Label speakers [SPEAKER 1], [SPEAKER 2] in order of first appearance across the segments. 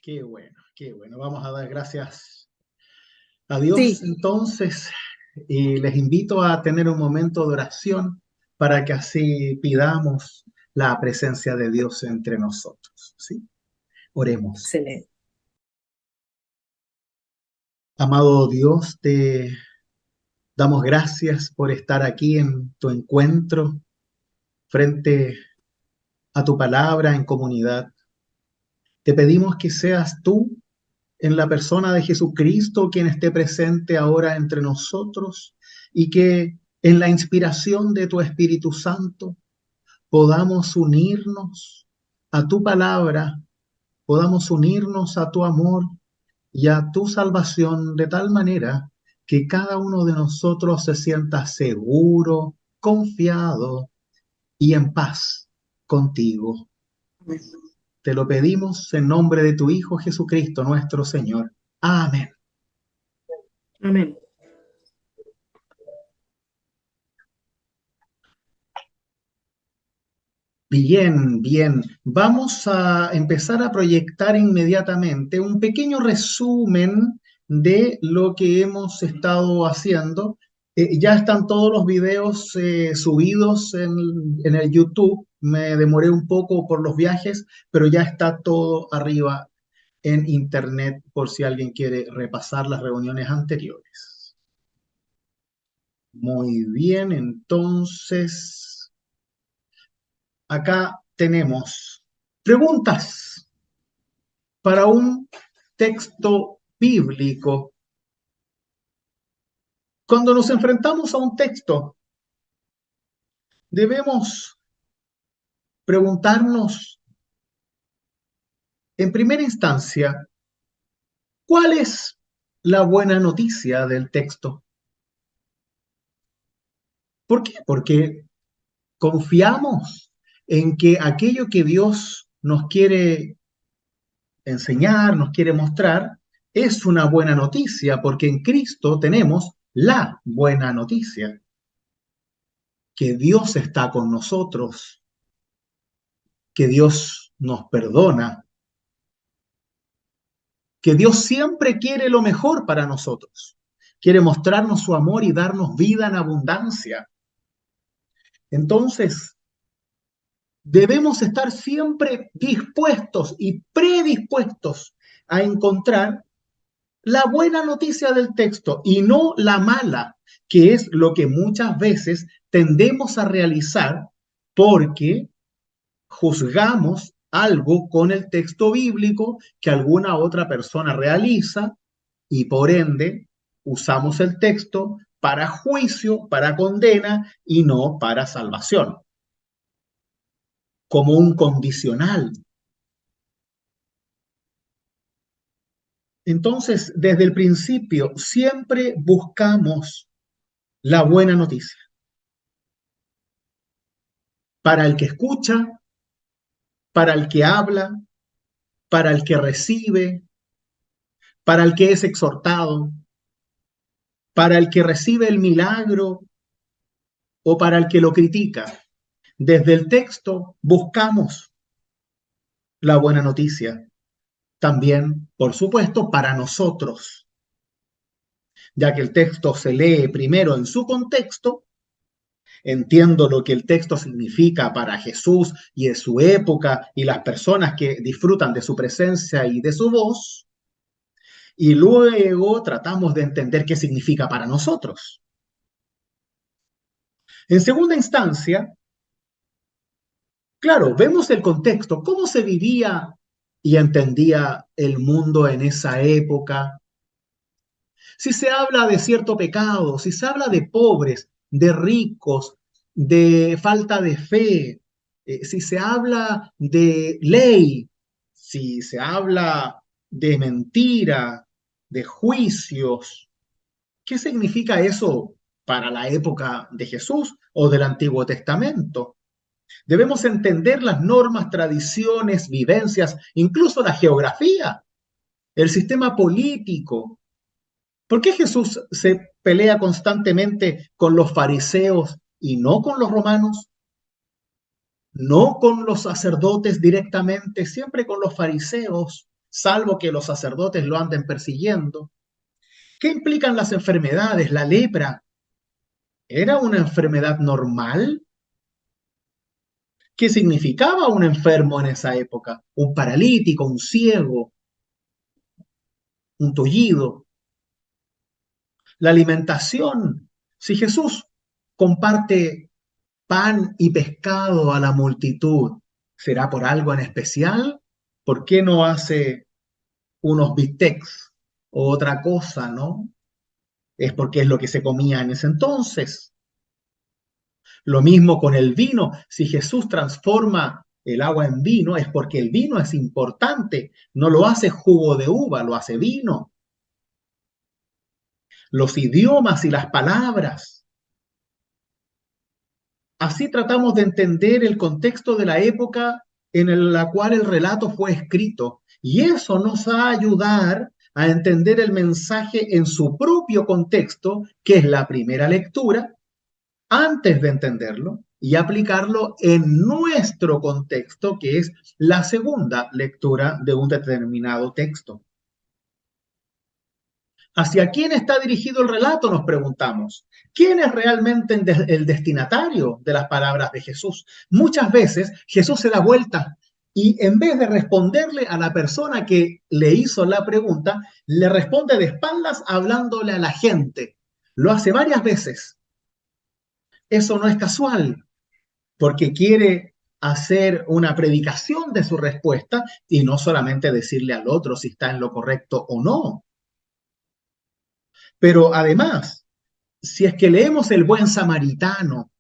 [SPEAKER 1] Qué bueno, qué bueno. Vamos a dar gracias a Dios
[SPEAKER 2] Sí,
[SPEAKER 1] entonces y les invito a tener un momento de oración para que así pidamos la presencia de Dios entre nosotros, ¿sí? Oremos.
[SPEAKER 2] excelente.
[SPEAKER 1] Amado Dios, te damos gracias por estar aquí en tu encuentro frente a tu palabra en comunidad. Te pedimos que seas tú en la persona de Jesucristo, quien esté presente ahora entre nosotros, y que en la inspiración de tu Espíritu Santo podamos unirnos a tu palabra, podamos unirnos a tu amor y a tu salvación de tal manera que cada uno de nosotros se sienta seguro, confiado y en paz contigo. Te lo pedimos en nombre de tu Hijo Jesucristo, nuestro Señor. Amén.
[SPEAKER 2] Amén.
[SPEAKER 1] Bien, bien. Vamos a empezar a proyectar inmediatamente un pequeño resumen de lo que hemos estado haciendo. Ya están todos los videos subidos en el YouTube. Me demoré un poco por los viajes, pero ya está todo arriba en Internet por si alguien quiere repasar las reuniones anteriores. Muy bien, entonces acá tenemos preguntas para un texto bíblico. Cuando nos enfrentamos a un texto, debemos preguntarnos, en primera instancia, ¿cuál es la buena noticia del texto? ¿Por qué? Porque confiamos en que aquello que Dios nos quiere enseñar, nos quiere mostrar, es una buena noticia, porque en Cristo tenemos la buena noticia, que Dios está con nosotros, que Dios nos perdona, que Dios siempre quiere lo mejor para nosotros, quiere mostrarnos su amor y darnos vida en abundancia. Entonces, debemos estar siempre dispuestos y predispuestos a encontrar la buena noticia del texto y no la mala, que es lo que muchas veces tendemos a realizar porque juzgamos algo con el texto bíblico que alguna otra persona realiza y por ende usamos el texto para juicio, para condena y no para salvación, como un condicional. Entonces, desde el principio, siempre buscamos la buena noticia para el que escucha, para el que habla, para el que recibe, para el que es exhortado, para el que recibe el milagro o para el que lo critica. Desde el texto buscamos la buena noticia. También, por supuesto, para nosotros, ya que el texto se lee primero en su contexto. Entiendo lo que el texto significa para Jesús y de su época y las personas que disfrutan de su presencia y de su voz, y luego tratamos de entender qué significa para nosotros. En segunda instancia, claro, vemos el contexto, cómo se vivía y entendía el mundo en esa época. Si se habla de cierto pecado, si se habla de pobres, de ricos, de falta de fe, si se habla de ley, si se habla de mentira, de juicios, ¿qué significa eso para la época de Jesús o del Antiguo Testamento? Debemos entender las normas, tradiciones, vivencias, incluso la geografía, el sistema político. ¿Por qué Jesús se pelea constantemente con los fariseos y no con los romanos? No con los sacerdotes directamente, siempre con los fariseos, salvo que los sacerdotes lo anden persiguiendo. ¿Qué implican las enfermedades? La lepra, ¿era una enfermedad normal? ¿Qué significaba un enfermo en esa época? Un paralítico, un ciego, un tullido. La alimentación. Si Jesús comparte pan y pescado a la multitud, ¿será por algo en especial? ¿Por qué no hace unos bistecs o otra cosa, no? Es porque es lo que se comía en ese entonces. Lo mismo con el vino. Si Jesús transforma el agua en vino, es porque el vino es importante. No lo hace jugo de uva, lo hace vino. Los idiomas y las palabras. Así tratamos de entender el contexto de la época en la cual el relato fue escrito. Y eso nos va a ayudar a entender el mensaje en su propio contexto, que es la primera lectura, antes de entenderlo y aplicarlo en nuestro contexto, que es la segunda lectura de un determinado texto. ¿Hacia quién está dirigido el relato? Nos preguntamos. ¿Quién es realmente el destinatario de las palabras de Jesús? Muchas veces Jesús se da vuelta y en vez de responderle a la persona que le hizo la pregunta, le responde de espaldas hablándole a la gente. Lo hace varias veces. Eso no es casual, porque quiere hacer una predicación de su respuesta y no solamente decirle al otro si está en lo correcto o no. Pero además, si es que leemos el buen samaritano,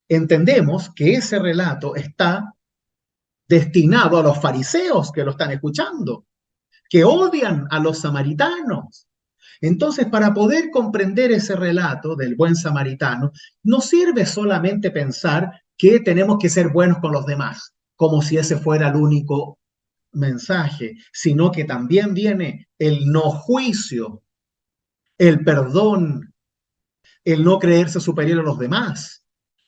[SPEAKER 1] entendemos que ese relato está destinado a los fariseos que lo están escuchando, que odian a los samaritanos. Entonces, para poder comprender ese relato del buen samaritano, no sirve solamente pensar que tenemos que ser buenos con los demás, como si ese fuera el único mensaje, sino que también viene el no juicio, el perdón, el no creerse superior a los demás,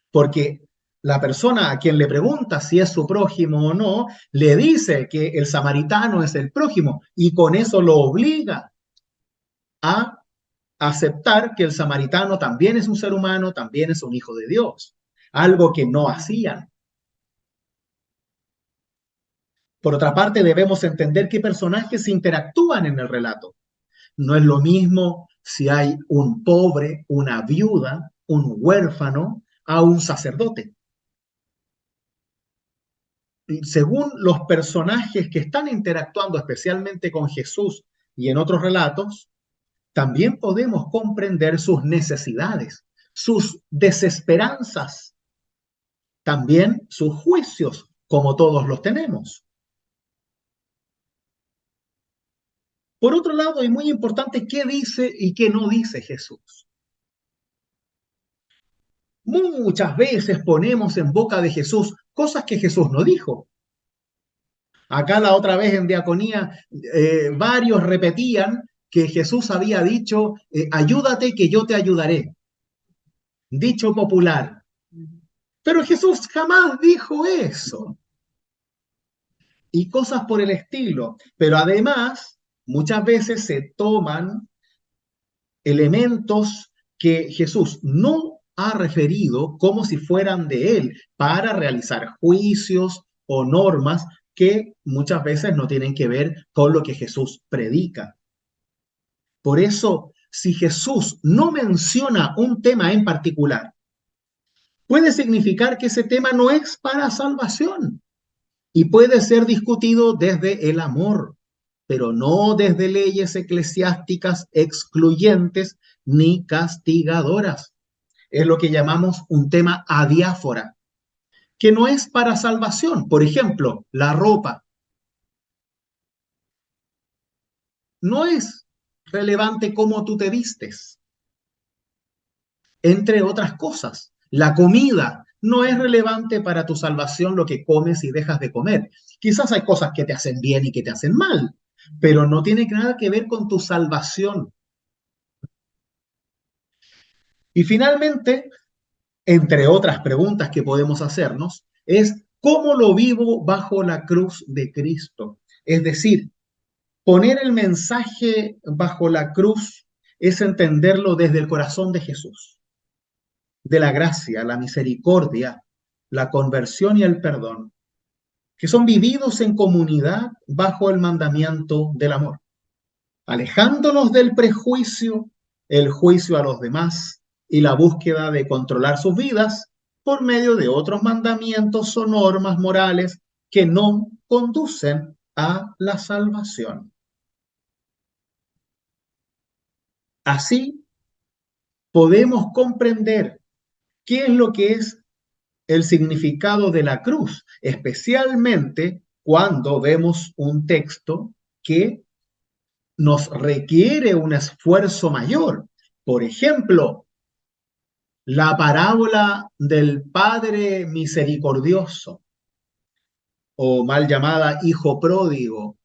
[SPEAKER 1] porque la persona a quien le pregunta si es su prójimo o no, le dice que el samaritano es el prójimo y con eso lo obliga a aceptar que el samaritano también es un ser humano, también es un hijo de Dios, algo que no hacían. Por otra parte, debemos entender qué personajes interactúan en el relato. No es lo mismo si hay un pobre, una viuda, un huérfano, a un sacerdote. Según los personajes que están interactuando especialmente con Jesús y en otros relatos, también podemos comprender sus necesidades, sus desesperanzas, también sus juicios, como todos los tenemos. Por otro lado, es muy importante qué dice y qué no dice Jesús. Muchas veces ponemos en boca de Jesús cosas que Jesús no dijo. Acá la otra vez en diaconía, varios repetían que Jesús había dicho, ayúdate que yo te ayudaré. Dicho popular. Pero Jesús jamás dijo eso. Y cosas por el estilo. Pero además, muchas veces se toman elementos que Jesús no ha referido como si fueran de él para realizar juicios o normas que muchas veces no tienen que ver con lo que Jesús predica. Por eso, si Jesús no menciona un tema en particular, puede significar que ese tema no es para salvación y puede ser discutido desde el amor, pero no desde leyes eclesiásticas excluyentes ni castigadoras. Es lo que llamamos un tema adiáfora, que no es para salvación. Por ejemplo, la ropa. No es relevante cómo tú te vistes, entre otras cosas. La comida no es relevante para tu salvación lo que comes y dejas de comer. Quizás hay cosas que te hacen bien y que te hacen mal, pero no tiene nada que ver con tu salvación. Y finalmente, entre otras preguntas que podemos hacernos, es ¿cómo lo vivo bajo la cruz de Cristo? Es decir, poner el mensaje bajo la cruz es entenderlo desde el corazón de Jesús, de la gracia, la misericordia, la conversión y el perdón, que son vividos en comunidad bajo el mandamiento del amor, alejándonos del prejuicio, el juicio a los demás y la búsqueda de controlar sus vidas por medio de otros mandamientos o normas morales que no conducen a la salvación. Así podemos comprender qué es lo que es el significado de la cruz, especialmente cuando vemos un texto que nos requiere un esfuerzo mayor. Por ejemplo, la parábola del Padre Misericordioso, o mal llamada hijo pródigo.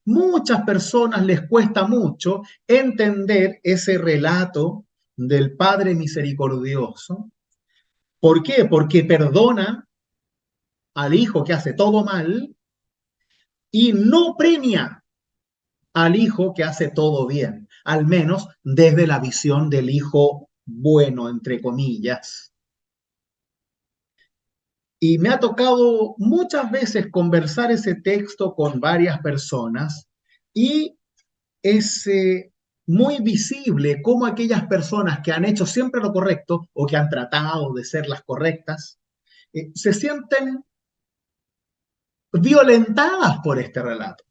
[SPEAKER 1] Muchas personas les cuesta mucho entender ese relato del Padre Misericordioso. ¿Por qué? Porque perdona al hijo que hace todo mal y no premia al hijo que hace todo bien, al menos desde la visión del hijo bueno, entre comillas. Y me ha tocado muchas veces conversar ese texto con varias personas y es muy visible cómo aquellas personas que han hecho siempre lo correcto o que han tratado de ser las correctas, se sienten violentadas por este relato,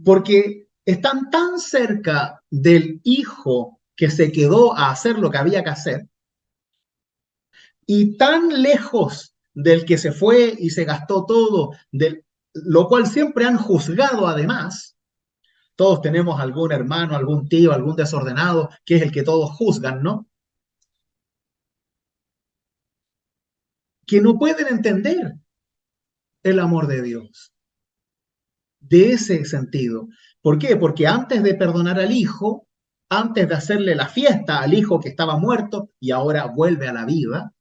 [SPEAKER 1] porque están tan cerca del hijo que se quedó a hacer lo que había que hacer y tan lejos del que se fue y se gastó todo, lo cual siempre han juzgado además. Todos tenemos algún hermano, algún tío, algún desordenado, que es el que todos juzgan, ¿no? Que no pueden entender el amor de Dios de ese sentido. ¿Por qué? Porque antes de perdonar al hijo, antes de hacerle la fiesta al hijo que estaba muerto y ahora vuelve a la vida,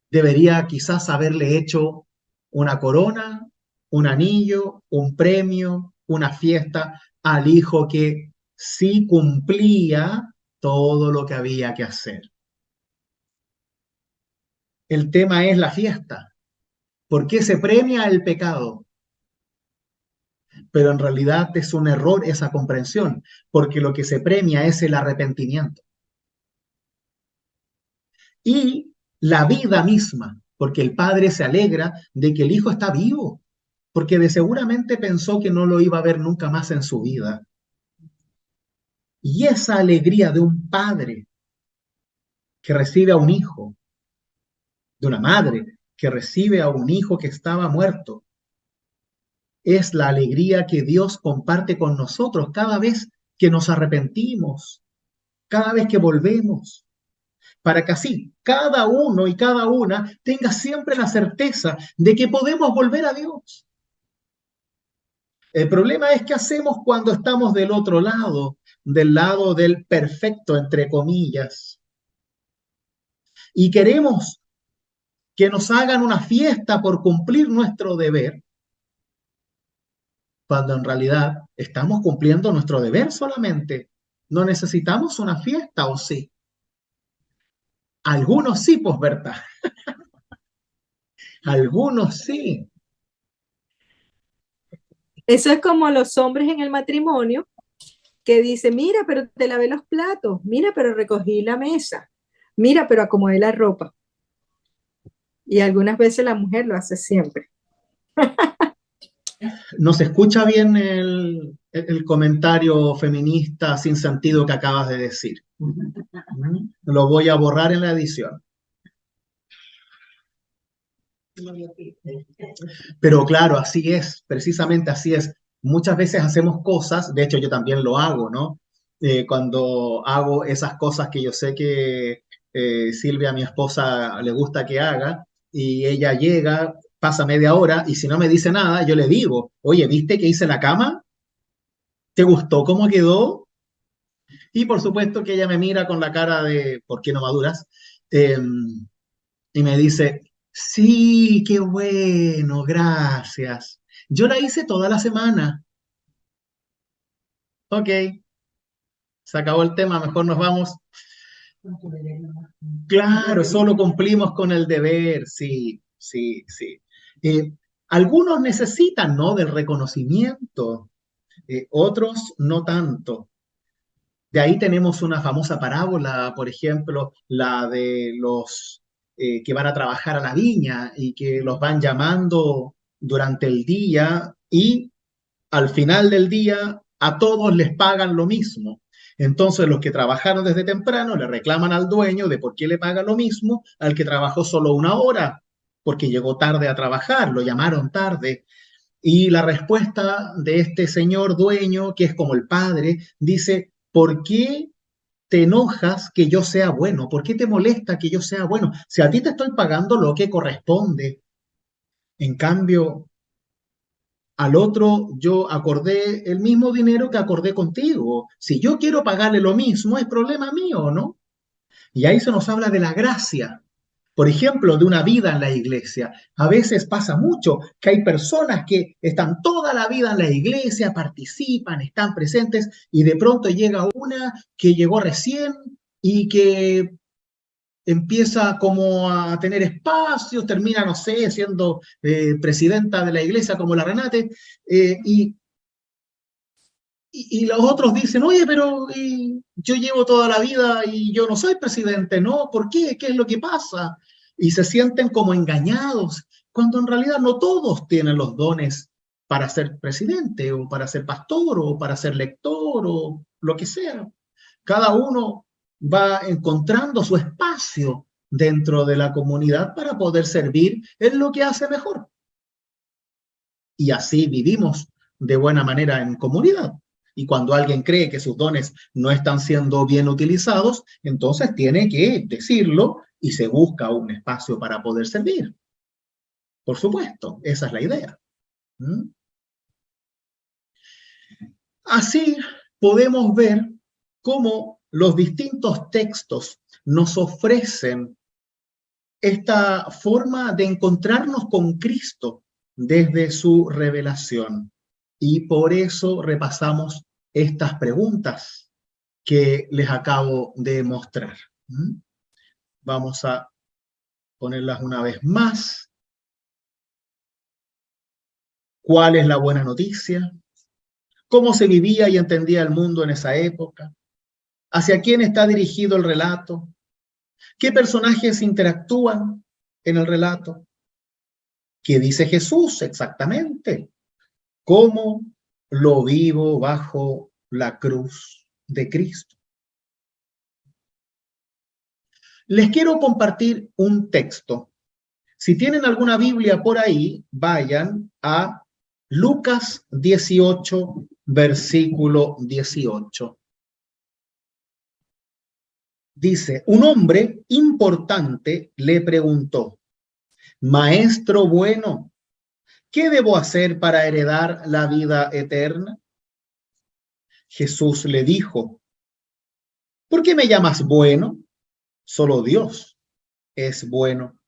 [SPEAKER 1] debería quizás haberle hecho una corona, un anillo, un premio, una fiesta al hijo que sí cumplía todo lo que había que hacer. El tema es la fiesta. ¿Por qué se premia el pecado? Pero en realidad es un error esa comprensión, porque lo que se premia es el arrepentimiento. Y la vida misma, porque el padre se alegra de que el hijo está vivo, porque de seguramente pensó que no lo iba a ver nunca más en su vida. Y esa alegría de un padre que recibe a un hijo, de una madre que recibe a un hijo que estaba muerto, es la alegría que Dios comparte con nosotros cada vez que nos arrepentimos, cada vez que volvemos, para que así cada uno y cada una tenga siempre la certeza de que podemos volver a Dios. El problema es qué hacemos cuando estamos del otro lado, del lado del perfecto, entre comillas, y queremos que nos hagan una fiesta por cumplir nuestro deber, cuando en realidad estamos cumpliendo nuestro deber solamente. No necesitamos una fiesta, ¿o sí? Algunos sí, pues, Berta. Algunos sí.
[SPEAKER 2] Eso es como los hombres en el matrimonio que dicen, mira, pero te lavé los platos, mira, pero recogí la mesa, mira, pero acomodé la ropa. Y algunas veces la mujer lo hace siempre.
[SPEAKER 1] No se escucha bien el comentario feminista sin sentido que acabas de decir. Lo voy a borrar en la edición. Pero claro, así es, precisamente así es. Muchas veces hacemos cosas, de hecho yo también lo hago, ¿no? Cuando hago esas cosas que yo sé que Silvia, mi esposa, le gusta que haga, y ella llega, pasa media hora, y si no me dice nada, yo le digo, oye, ¿viste que hice la cama? ¿Te gustó cómo quedó? Y por supuesto que ella me mira con la cara de, ¿por qué no maduras? Y me dice, Sí, qué bueno, gracias. Yo la hice toda la semana. Ok, se acabó el tema, mejor nos vamos. Claro, solo cumplimos con el deber, sí, sí, sí. Eh, Algunos necesitan, ¿no? Del reconocimiento, otros no tanto. De ahí tenemos una famosa parábola, por ejemplo, la de los que van a trabajar a la viña y que los van llamando durante el día y al final del día a todos les pagan lo mismo. Entonces los que trabajaron desde temprano le reclaman al dueño de por qué le paga lo mismo al que trabajó solo una hora, porque llegó tarde a trabajar, lo llamaron tarde. Y la respuesta de este señor dueño, que es como el padre, dice, ¿por qué te enojas que yo sea bueno? ¿Por qué te molesta que yo sea bueno? Si a ti te estoy pagando lo que corresponde, en cambio, al otro yo acordé el mismo dinero que acordé contigo. Si yo quiero pagarle lo mismo, es problema mío, ¿no? Y ahí se nos habla de la gracia. Por ejemplo, de una vida en la iglesia. A veces pasa mucho que hay personas que están toda la vida en la iglesia, participan, están presentes y de pronto llega una que llegó recién y que empieza como a tener espacios, termina, no sé, siendo presidenta de la iglesia como la Renate, y los otros dicen, oye, pero yo llevo toda la vida y yo no soy presidente, ¿no? ¿Por qué? ¿Qué es lo que pasa? Y se sienten como engañados, cuando en realidad no todos tienen los dones para ser presidente o para ser pastor o para ser lector o lo que sea. Cada uno va encontrando su espacio dentro de la comunidad para poder servir en lo que hace mejor. Y así vivimos de buena manera en comunidad. Y cuando alguien cree que sus dones no están siendo bien utilizados, entonces tiene que decirlo y se busca un espacio para poder servir. Por supuesto, esa es la idea. ¿Mm? Así podemos ver cómo los distintos textos nos ofrecen esta forma de encontrarnos con Cristo desde su revelación. Y por eso repasamos estas preguntas que les acabo de mostrar. ¿Mm? Vamos a ponerlas una vez más. ¿Cuál es la buena noticia? ¿Cómo se vivía y entendía el mundo en esa época? ¿Hacia quién está dirigido el relato? ¿Qué personajes interactúan en el relato? ¿Qué dice Jesús exactamente? ¿Cómo lo vivo bajo la cruz de Cristo? Les quiero compartir un texto. Si tienen alguna Biblia por ahí, vayan a Lucas 18, versículo 18. Dice, un hombre importante le preguntó, Maestro bueno, ¿qué debo hacer para heredar la vida eterna? Jesús le dijo, ¿por qué me llamas bueno? Solo Dios es bueno.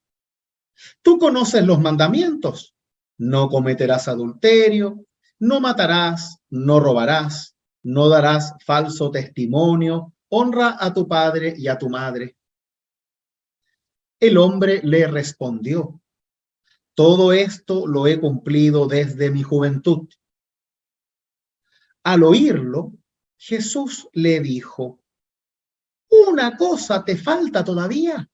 [SPEAKER 1] Tú conoces los mandamientos. No cometerás adulterio, no matarás, no robarás, no darás falso testimonio, honra a tu padre y a tu madre. El hombre le respondió, todo esto lo he cumplido desde mi juventud. Al oírlo, Jesús le dijo, una cosa te falta todavía.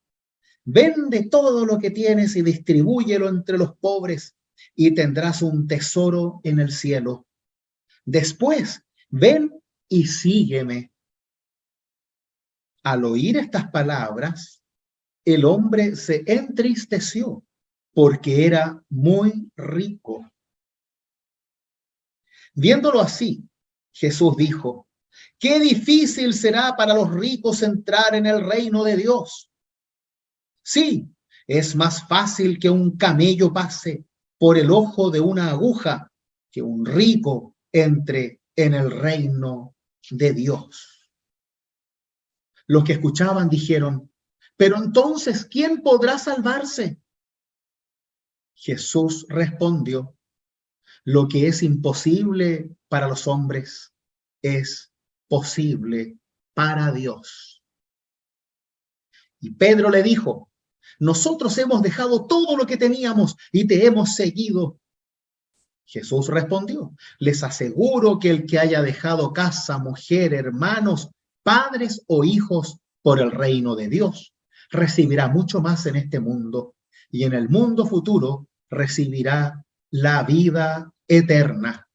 [SPEAKER 1] Vende todo lo que tienes y distribúyelo entre los pobres y tendrás un tesoro en el cielo. Después, ven y sígueme. Al oír estas palabras, el hombre se entristeció porque era muy rico. Viéndolo así, Jesús dijo, qué difícil será para los ricos entrar en el reino de Dios. Sí, es más fácil que un camello pase por el ojo de una aguja que un rico entre en el reino de Dios. Los que escuchaban dijeron, pero entonces, ¿quién podrá salvarse? Jesús respondió: lo que es imposible para los hombres es posible para Dios. Y Pedro le dijo: nosotros hemos dejado todo lo que teníamos y te hemos seguido. Jesús respondió: les aseguro que el que haya dejado casa, mujer, hermanos, padres o hijos por el reino de Dios, recibirá mucho más en este mundo, y en el mundo futuro recibirá la vida eterna.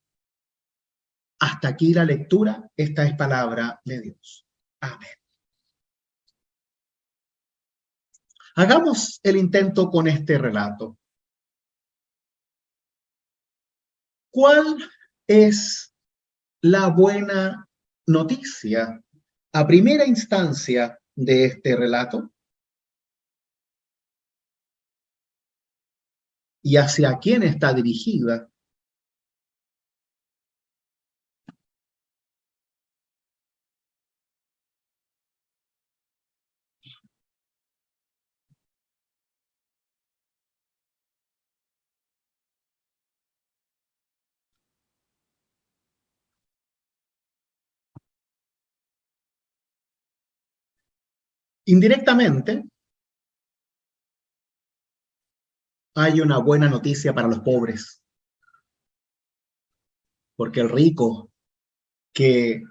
[SPEAKER 1] Hasta aquí la lectura. Esta es palabra de Dios. Amén. Hagamos el intento con este relato. ¿Cuál es la buena noticia a primera instancia de este relato? ¿Y hacia quién está dirigida? Indirectamente, hay una buena noticia para los pobres, porque el rico que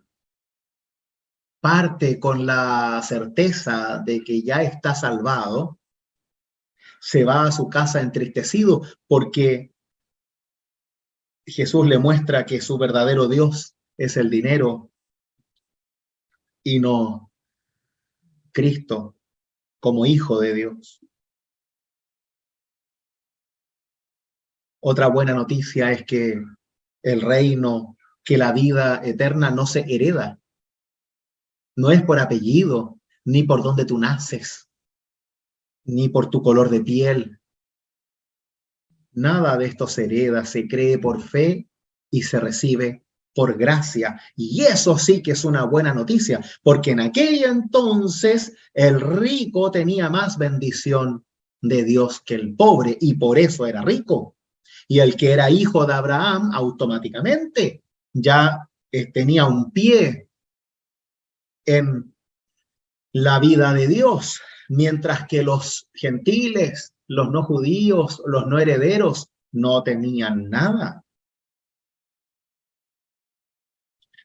[SPEAKER 1] parte con la certeza de que ya está salvado, se va a su casa entristecido porque Jesús le muestra que su verdadero Dios es el dinero y no Cristo como hijo de Dios. Otra buena noticia es que el reino, que la vida eterna no se hereda, no es por apellido, ni por dónde tú naces, ni por tu color de piel. Nada de esto se hereda, se cree por fe y se recibe por gracia. Y eso sí que es una buena noticia, porque en aquel entonces el rico tenía más bendición de Dios que el pobre, y por eso era rico. Y el que era hijo de Abraham automáticamente ya tenía un pie en la vida de Dios, mientras que los gentiles, los no judíos, los no herederos, no tenían nada.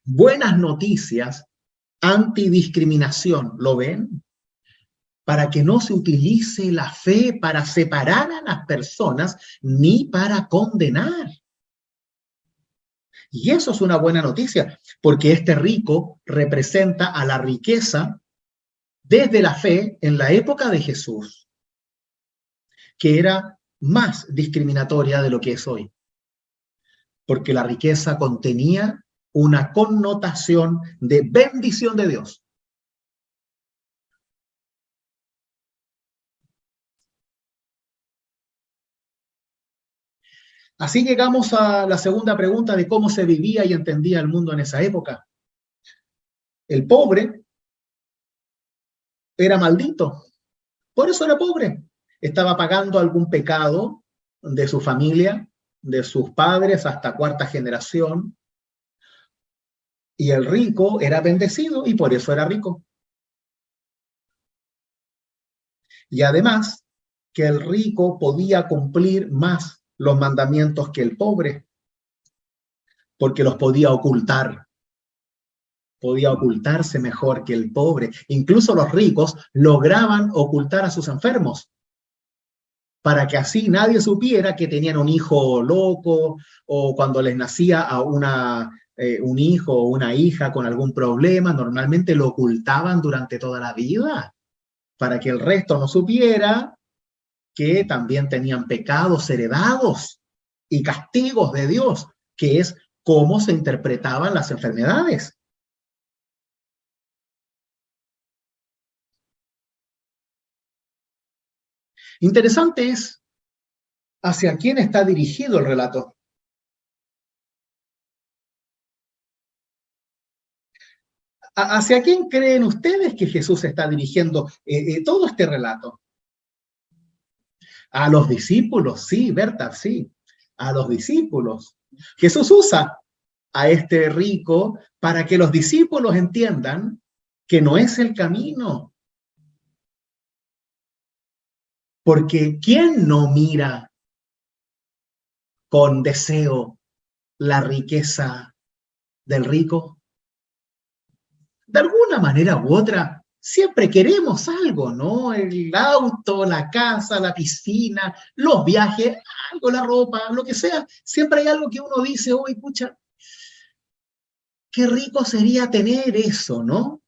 [SPEAKER 1] Buenas noticias, antidiscriminación, ¿lo ven? Para que no se utilice la fe para separar a las personas ni para condenar. Y eso es una buena noticia, porque este rico representa a la riqueza desde la fe en la época de Jesús, que era más discriminatoria de lo que es hoy, porque la riqueza contenía una connotación de bendición de Dios. Así llegamos a la segunda pregunta de cómo se vivía y entendía el mundo en esa época. El pobre era maldito, por eso era pobre. Estaba pagando algún pecado de su familia, de sus padres hasta cuarta generación, y el rico era bendecido y por eso era rico. Y además que el rico podía cumplir más los mandamientos que el pobre, porque los podía ocultarse mejor que el pobre. Incluso los ricos lograban ocultar a sus enfermos, para que así nadie supiera que tenían un hijo loco, o cuando les nacía a un hijo o una hija con algún problema, normalmente lo ocultaban durante toda la vida, para que el resto no supiera que también tenían pecados heredados y castigos de Dios, que es cómo se interpretaban las enfermedades. Interesante es hacia quién está dirigido el relato. ¿Hacia quién creen ustedes que Jesús está dirigiendo todo este relato? A los discípulos, sí, Berta, sí. A los discípulos. Jesús usa a este rico para que los discípulos entiendan que no es el camino. Porque ¿quién no mira con deseo la riqueza del rico? De alguna manera u otra, siempre queremos algo, ¿no? El auto, la casa, la piscina, los viajes, algo, la ropa, lo que sea. Siempre hay algo que uno dice, uy, pucha, qué rico sería tener eso, ¿no?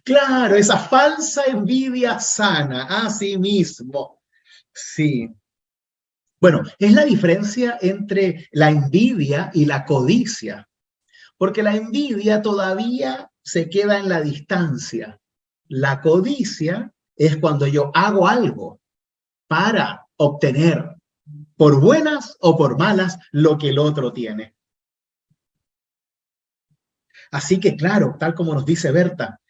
[SPEAKER 1] Claro, esa falsa envidia sana, así mismo. Sí. Bueno, es la diferencia entre la envidia y la codicia, porque la envidia todavía se queda en la distancia. La codicia es cuando yo hago algo para obtener, por buenas o por malas, lo que el otro tiene. Así que, claro, tal como nos dice Berta,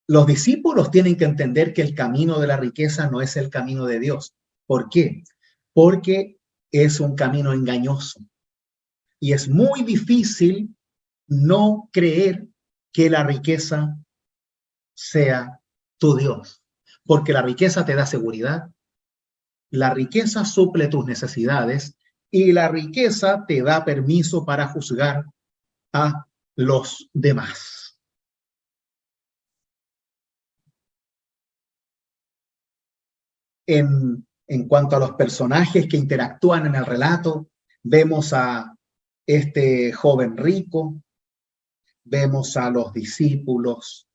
[SPEAKER 1] los discípulos tienen que entender que el camino de la riqueza no es el camino de Dios. ¿Por qué? Porque es un camino engañoso. Y es muy difícil no creer que la riqueza sea tu Dios. Porque la riqueza te da seguridad, la riqueza suple tus necesidades y la riqueza te da permiso para juzgar a los demás. En cuanto a los personajes que interactúan en el relato, vemos a este joven rico, vemos a los discípulos,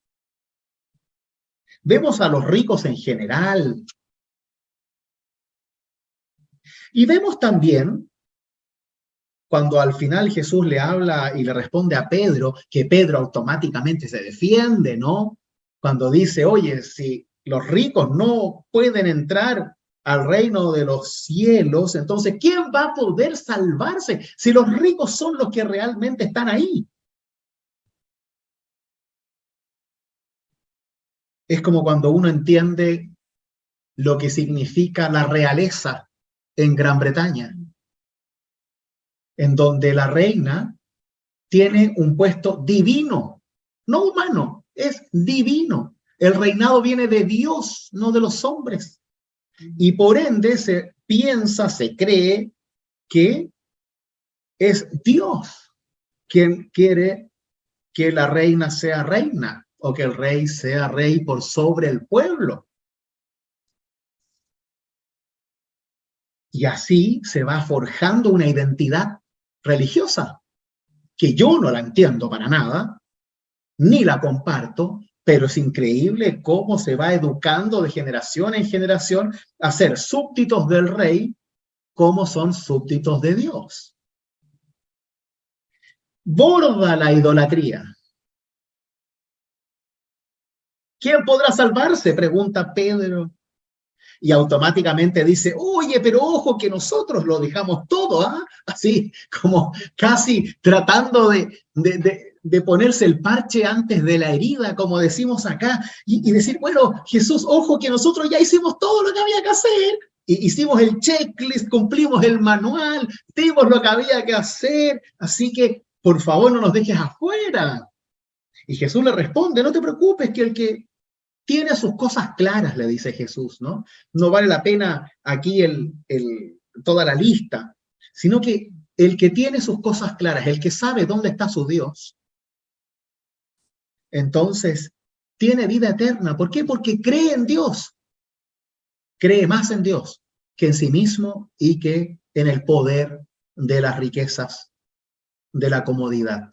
[SPEAKER 1] vemos a los ricos en general, y vemos también cuando al final Jesús le habla y le responde a Pedro, que Pedro automáticamente se defiende, ¿no? Cuando dice, oye, si los ricos no pueden entrar al reino de los cielos, entonces, ¿quién va a poder salvarse si los ricos son los que realmente están ahí? Es como cuando uno entiende lo que significa la realeza en Gran Bretaña, en donde la reina tiene un puesto divino, no humano, es divino. El reinado viene de Dios, no de los hombres. Y por ende se piensa, se cree que es Dios quien quiere que la reina sea reina o que el rey sea rey por sobre el pueblo. Y así se va forjando una identidad religiosa que yo no la entiendo para nada, ni la comparto, pero es increíble cómo se va educando de generación en generación a ser súbditos del rey como son súbditos de Dios. Borda la idolatría. ¿Quién podrá salvarse? Pregunta Pedro. Y automáticamente dice, oye, pero ojo que nosotros lo dejamos todo, ¿ah? Así como casi tratando de ponerse el parche antes de la herida, como decimos acá, y decir, bueno, Jesús, ojo que nosotros ya hicimos todo lo que había que hacer, y hicimos el checklist, cumplimos el manual, dimos lo que había que hacer, así que por favor no nos dejes afuera. Y Jesús le responde, no te preocupes, que el que tiene sus cosas claras, le dice Jesús, ¿no? No vale la pena aquí toda la lista, sino que el que tiene sus cosas claras, el que sabe dónde está su Dios, entonces tiene vida eterna. ¿Por qué? Porque cree en Dios, cree más en Dios que en sí mismo y que en el poder de las riquezas, de la comodidad.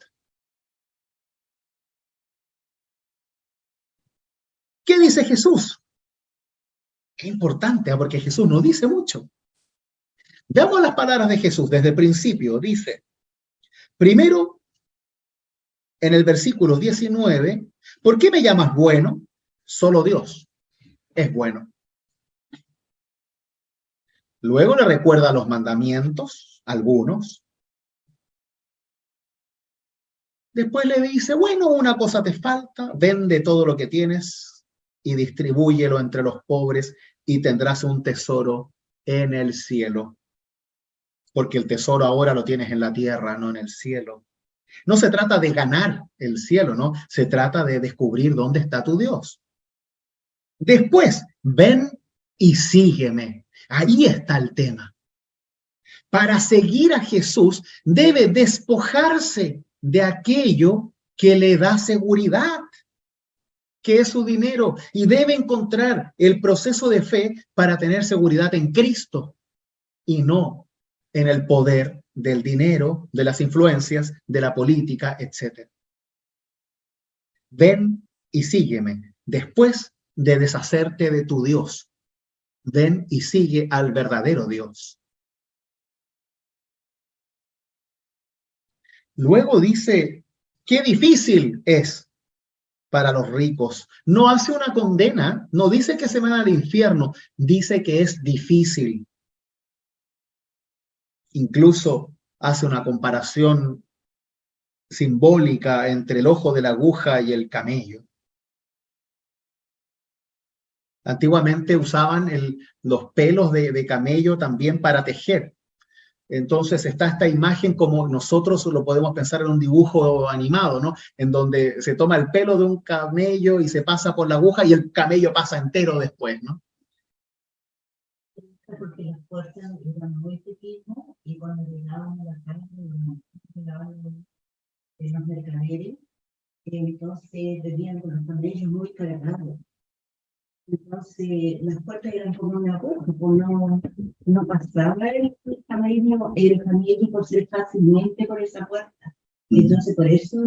[SPEAKER 1] ¿Qué dice Jesús? Es importante, porque Jesús no dice mucho. Veamos las palabras de Jesús desde el principio. Dice, primero, en el versículo 19, ¿por qué me llamas bueno? Solo Dios es bueno. Luego le recuerda los mandamientos, algunos. Después le dice, bueno, una cosa te falta, vende todo lo que tienes y distribúyelo entre los pobres y tendrás un tesoro en el cielo. Porque el tesoro ahora lo tienes en la tierra, no en el cielo. No se trata de ganar el cielo, ¿no? Se trata de descubrir dónde está tu Dios. Después, ven y sígueme. Ahí está el tema. Para seguir a Jesús, debe despojarse de aquello que le da seguridad, que es su dinero, y debe encontrar el proceso de fe para tener seguridad en Cristo y no en el poder del dinero, de las influencias, de la política, etc. Ven y sígueme. Después de deshacerte de tu Dios, ven y sigue al verdadero Dios. Luego dice, qué difícil es para los ricos. No hace una condena, no dice que se van al infierno, dice que es difícil. Incluso hace una comparación simbólica entre el ojo de la aguja y el camello. Antiguamente usaban los pelos de camello también para tejer. Entonces está esta imagen como nosotros lo podemos pensar en un dibujo animado, ¿no? En donde se toma el pelo de un camello y se pasa por la aguja y el camello pasa entero después, ¿no?
[SPEAKER 3] Porque las puertas eran muy pequeñas y cuando llegaban a la calle, llegaban los mercaderes, entonces venían con los camellos muy cargados. Entonces las puertas eran como una puerta, pues no pasaba el camello por ser fácilmente por esa puerta. Entonces por eso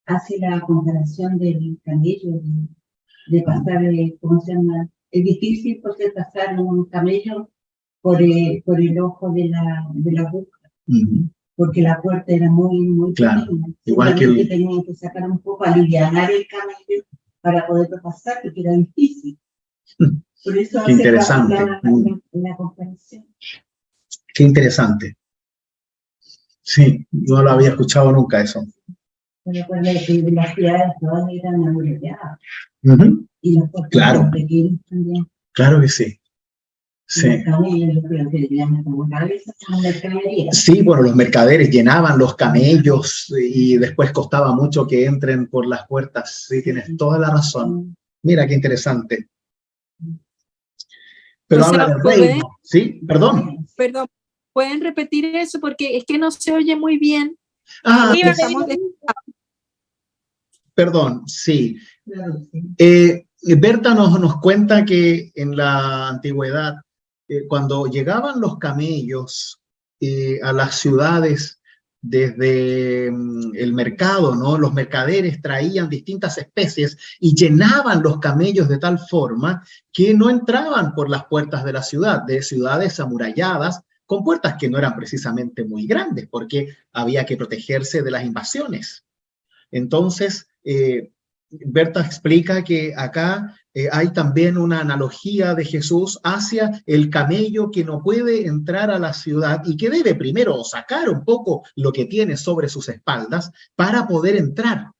[SPEAKER 3] hace la comparación del camello, de pasar, ¿cómo se llama? Es difícil porque pasar un camello por el ojo de la boca, porque la puerta era muy
[SPEAKER 1] Claro,
[SPEAKER 3] pequeña.
[SPEAKER 1] igual que
[SPEAKER 3] tenían que sacar un poco, aliviar el camello para poder pasar, porque era difícil. Por eso
[SPEAKER 1] qué interesante.
[SPEAKER 3] La comparación.
[SPEAKER 1] Qué interesante. Sí, no lo había escuchado nunca eso.
[SPEAKER 3] Bueno, pues las ciudades todas eran amuralladas. Y las puertas
[SPEAKER 1] claro,
[SPEAKER 3] eran pequeñas también.
[SPEAKER 1] Claro que sí. Sí. Sí, bueno, los mercaderes llenaban los camellos y después costaba mucho que entren por las puertas. Sí, tienes toda la razón. Mira qué interesante. Pero habla del reino. Sí, perdón.
[SPEAKER 2] Perdón, ¿pueden repetir eso? Porque es que no se oye muy bien.
[SPEAKER 1] Perdón, sí. Berta nos cuenta que en la antigüedad, cuando llegaban los camellos a las ciudades desde el mercado, ¿no? Los mercaderes traían distintas especies y llenaban los camellos de tal forma que no entraban por las puertas de la ciudad, de ciudades amuralladas, con puertas que no eran precisamente muy grandes, porque había que protegerse de las invasiones. Entonces, Berta explica que acá hay también una analogía de Jesús hacia el camello que no puede entrar a la ciudad y que debe primero sacar un poco lo que tiene sobre sus espaldas para poder entrar.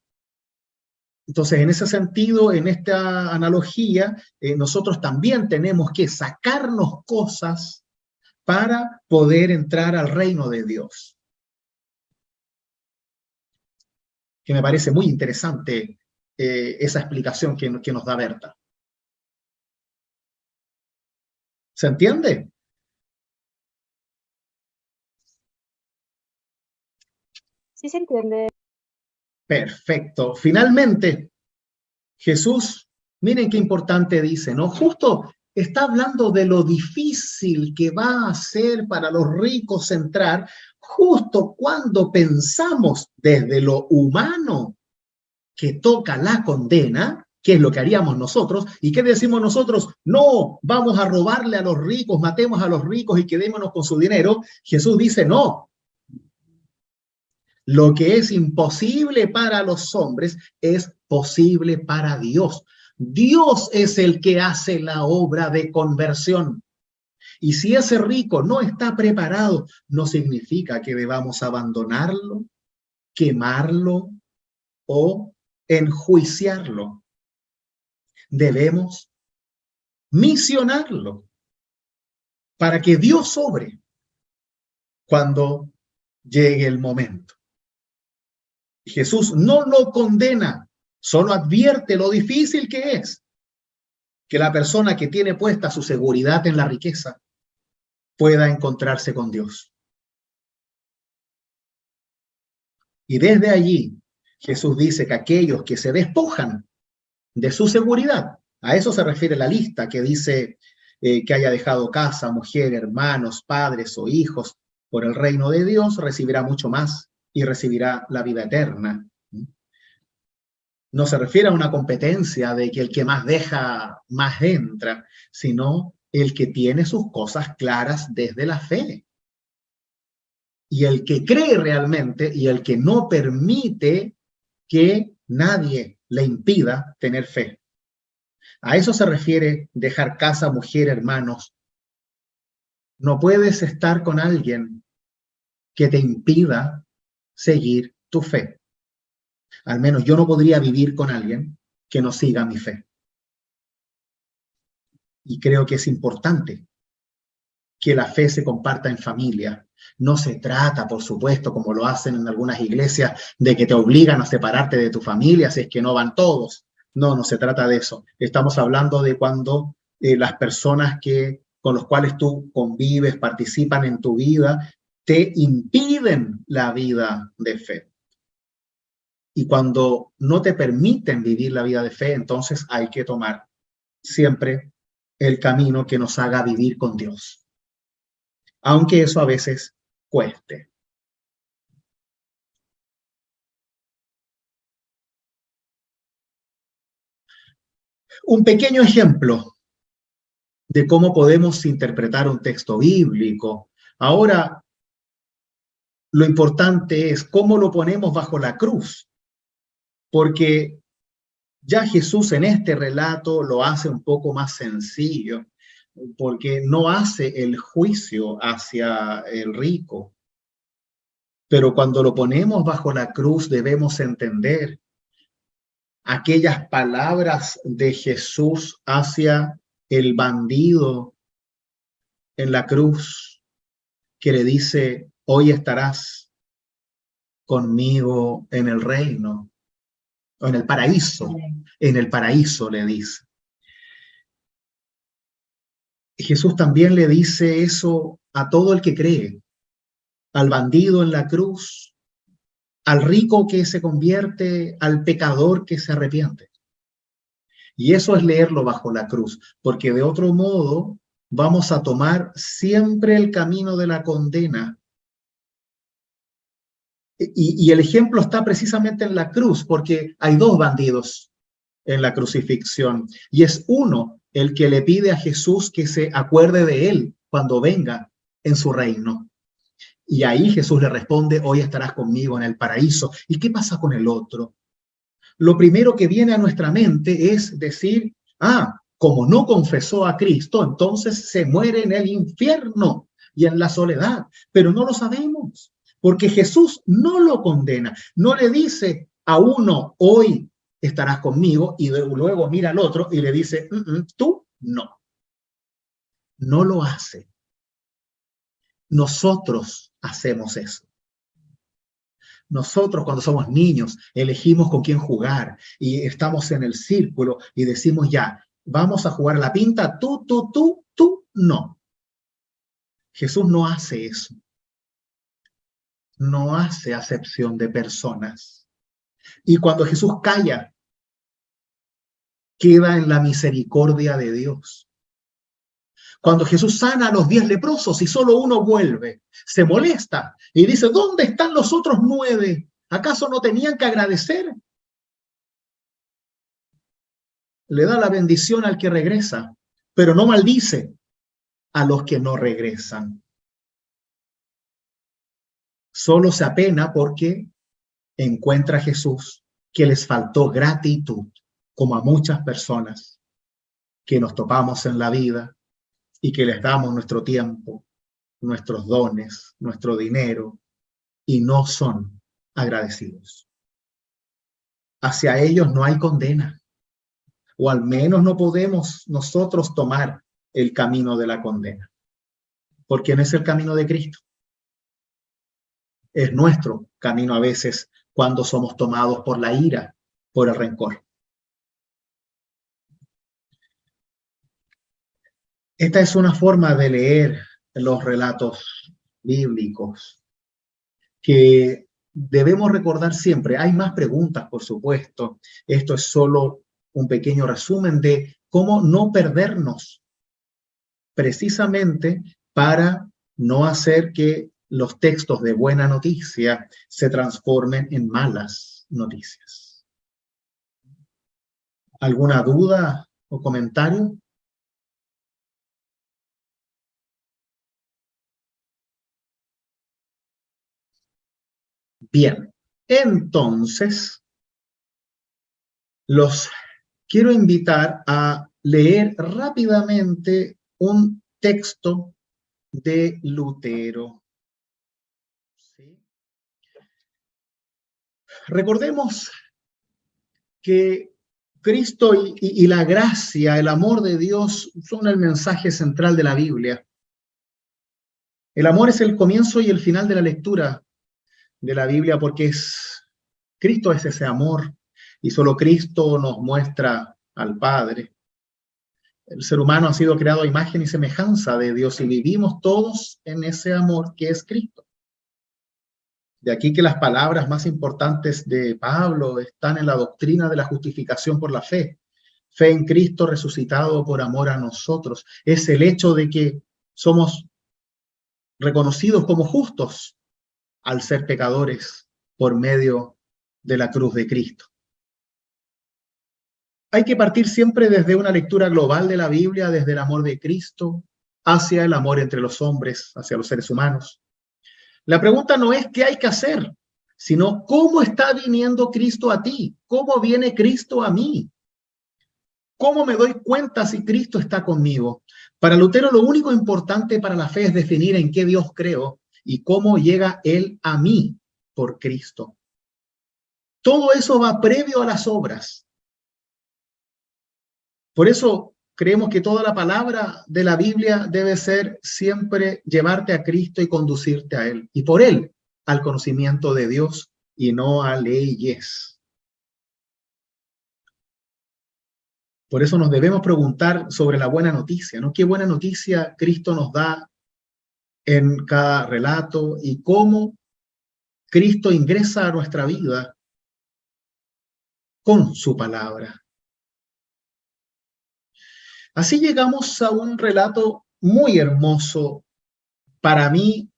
[SPEAKER 1] Entonces, en ese sentido, en esta analogía, nosotros también tenemos que sacarnos cosas para poder entrar al reino de Dios. Que me parece muy interesante esa explicación que nos da Berta. ¿Se entiende?
[SPEAKER 4] Sí, se entiende.
[SPEAKER 1] Perfecto. Finalmente, Jesús, miren qué importante dice, ¿no? Justo está hablando de lo difícil que va a ser para los ricos entrar, justo cuando pensamos desde lo humano que toca la condena, que es lo que haríamos nosotros, ¿y qué decimos nosotros? No, vamos a robarle a los ricos, matemos a los ricos y quedémonos con su dinero. Jesús dice, no. Lo que es imposible para los hombres es posible para Dios. Dios es el que hace la obra de conversión. Y si ese rico no está preparado, no significa que debamos abandonarlo, quemarlo o enjuiciarlo. Debemos misionarlo para que Dios obre cuando llegue el momento. Jesús no lo condena, solo advierte lo difícil que es que la persona que tiene puesta su seguridad en la riqueza pueda encontrarse con Dios. Y desde allí, Jesús dice que aquellos que se despojan de su seguridad, a eso se refiere la lista que dice que haya dejado casa, mujer, hermanos, padres o hijos por el reino de Dios, recibirá mucho más y recibirá la vida eterna. No se refiere a una competencia de que el que más deja, más entra, sino el que tiene sus cosas claras desde la fe. Y el que cree realmente y el que no permite que nadie le impida tener fe. A eso se refiere dejar casa, mujer, hermanos. No puedes estar con alguien que te impida seguir tu fe. Al menos yo no podría vivir con alguien que no siga mi fe. Y creo que es importante que la fe se comparta en familia. No se trata, por supuesto, como lo hacen en algunas iglesias, de que te obligan a separarte de tu familia si es que no van todos. No, no se trata de eso. Estamos hablando de cuando las personas con los cuales tú convives, participan en tu vida, te impiden la vida de fe. Y cuando no te permiten vivir la vida de fe, entonces hay que tomar siempre el camino que nos haga vivir con Dios, aunque eso a veces cueste. Un pequeño ejemplo de cómo podemos interpretar un texto bíblico. Ahora, lo importante es cómo lo ponemos bajo la cruz, porque ya Jesús en este relato lo hace un poco más sencillo, porque no hace el juicio hacia el rico. Pero cuando lo ponemos bajo la cruz debemos entender aquellas palabras de Jesús hacia el bandido en la cruz, que le dice, hoy estarás conmigo en el reino, o en el paraíso le dice. Jesús también le dice eso a todo el que cree, al bandido en la cruz, al rico que se convierte, al pecador que se arrepiente. Y eso es leerlo bajo la cruz, porque de otro modo vamos a tomar siempre el camino de la condena. Y el ejemplo está precisamente en la cruz, porque hay dos bandidos en la crucifixión, y es uno el que le pide a Jesús que se acuerde de él cuando venga en su reino. Y ahí Jesús le responde, hoy estarás conmigo en el paraíso. ¿Y qué pasa con el otro? Lo primero que viene a nuestra mente es decir, como no confesó a Cristo, entonces se muere en el infierno y en la soledad. Pero no lo sabemos, porque Jesús no lo condena, no le dice a uno, hoy estarás conmigo, y luego mira al otro y le dice, tú no. No lo hace. Nosotros hacemos eso. Nosotros cuando somos niños elegimos con quién jugar y estamos en el círculo y decimos ya, vamos a jugar la pinta, tú, no. Jesús no hace eso. No hace acepción de personas. Y cuando Jesús calla, queda en la misericordia de Dios. Cuando Jesús sana a los 10 leprosos y solo uno vuelve, se molesta y dice, ¿dónde están los otros 9? ¿Acaso no tenían que agradecer? Le da la bendición al que regresa, pero no maldice a los que no regresan. Solo se apena porque encuentra a Jesús que les faltó gratitud, como a muchas personas que nos topamos en la vida y que les damos nuestro tiempo, nuestros dones, nuestro dinero, y no son agradecidos. Hacia ellos no hay condena, o al menos no podemos nosotros tomar el camino de la condena, porque no es el camino de Cristo. Es nuestro camino a veces cuando somos tomados por la ira, por el rencor. Esta es una forma de leer los relatos bíblicos que debemos recordar siempre. Hay más preguntas, por supuesto. Esto es solo un pequeño resumen de cómo no perdernos precisamente para no hacer que los textos de buena noticia se transformen en malas noticias. ¿Alguna duda o comentario? Bien, entonces los quiero invitar a leer rápidamente un texto de Lutero. ¿Sí? Recordemos que Cristo y la gracia, el amor de Dios son el mensaje central de la Biblia. El amor es el comienzo y el final de la lectura de la Biblia porque Cristo es ese amor y solo Cristo nos muestra al Padre. El ser humano ha sido creado a imagen y semejanza de Dios y vivimos todos en ese amor que es Cristo. De aquí que las palabras más importantes de Pablo están en la doctrina de la justificación por la fe. Fe en Cristo resucitado por amor a nosotros. Es el hecho de que somos reconocidos como justos al ser pecadores por medio de la cruz de Cristo. Hay que partir siempre desde una lectura global de la Biblia, desde el amor de Cristo hacia el amor entre los hombres, hacia los seres humanos. La pregunta no es qué hay que hacer, sino cómo está viniendo Cristo a ti, cómo viene Cristo a mí, cómo me doy cuenta si Cristo está conmigo. Para Lutero lo único importante para la fe es definir en qué Dios creo y cómo llega Él a mí por Cristo. Todo eso va previo a las obras. Por eso creemos que toda la palabra de la Biblia debe ser siempre llevarte a Cristo y conducirte a Él. Y por Él al conocimiento de Dios y no a leyes. Por eso nos debemos preguntar sobre la buena noticia, ¿no? ¿Qué buena noticia Cristo nos da en cada relato y cómo Cristo ingresa a nuestra vida con su palabra? Así llegamos a un relato muy hermoso, para mí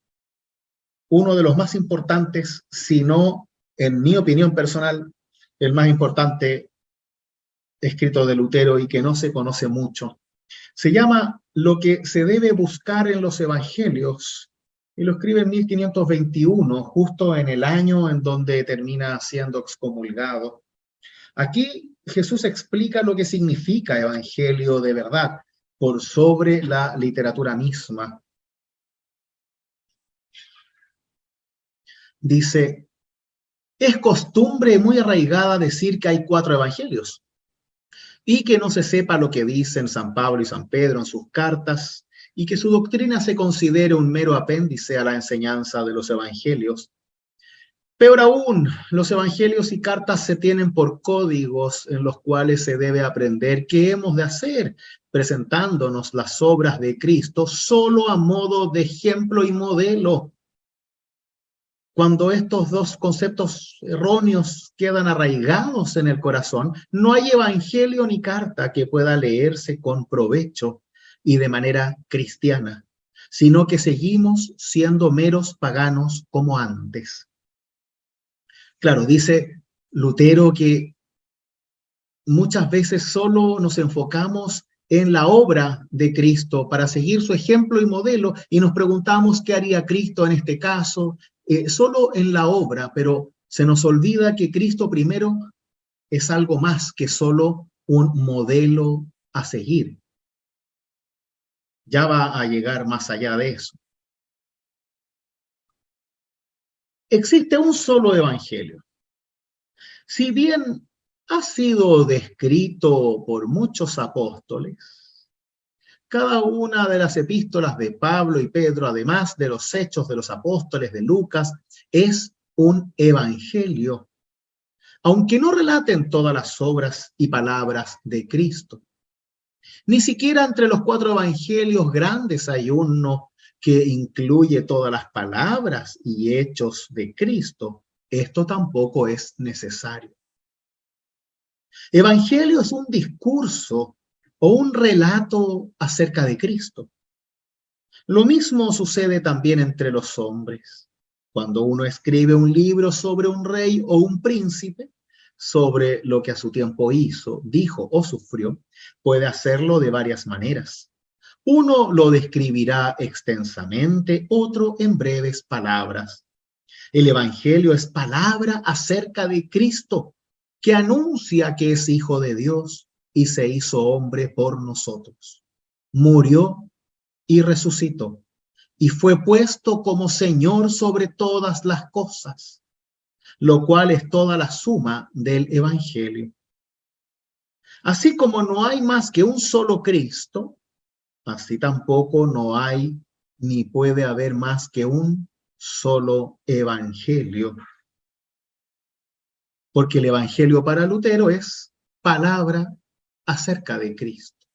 [SPEAKER 1] uno de los más importantes, si no, en mi opinión personal, el más importante escrito de Lutero y que no se conoce mucho. Se llama Lo que se debe buscar en los evangelios y lo escribe en 1521, justo en el año en donde termina siendo excomulgado. Aquí Jesús explica lo que significa evangelio de verdad por sobre la literatura misma. Dice, es costumbre muy arraigada decir que hay 4 evangelios y que no se sepa lo que dicen San Pablo y San Pedro en sus cartas y que su doctrina se considere un mero apéndice a la enseñanza de los evangelios. Peor aún, los evangelios y cartas se tienen por códigos en los cuales se debe aprender qué hemos de hacer, presentándonos las obras de Cristo solo a modo de ejemplo y modelo. Cuando estos dos conceptos erróneos quedan arraigados en el corazón, no hay evangelio ni carta que pueda leerse con provecho y de manera cristiana, sino que seguimos siendo meros paganos como antes. Claro, dice Lutero que muchas veces solo nos enfocamos en la obra de Cristo para seguir su ejemplo y modelo y nos preguntamos qué haría Cristo en este caso, solo en la obra, pero se nos olvida que Cristo primero es algo más que solo un modelo a seguir. Ya va a llegar más allá de eso. Existe un solo evangelio. Si bien ha sido descrito por muchos apóstoles. Cada una de las epístolas de Pablo y Pedro, además de los hechos de los apóstoles de Lucas, es un evangelio, aunque no relaten todas las obras y palabras de Cristo. Ni siquiera entre los 4 evangelios grandes hay uno que incluye todas las palabras y hechos de Cristo. Esto tampoco es necesario. Evangelio es un discurso o un relato acerca de Cristo. Lo mismo sucede también entre los hombres. Cuando uno escribe un libro sobre un rey o un príncipe, sobre lo que a su tiempo hizo, dijo o sufrió, puede hacerlo de varias maneras. Uno lo describirá extensamente, otro en breves palabras. El Evangelio es palabra acerca de Cristo, que anuncia que es Hijo de Dios y se hizo hombre por nosotros. Murió y resucitó, y fue puesto como Señor sobre todas las cosas, lo cual es toda la suma del Evangelio. Así como no hay más que un solo Cristo, así tampoco no hay ni puede haber más que un solo Evangelio. Porque el Evangelio para Lutero es palabra acerca de Cristo,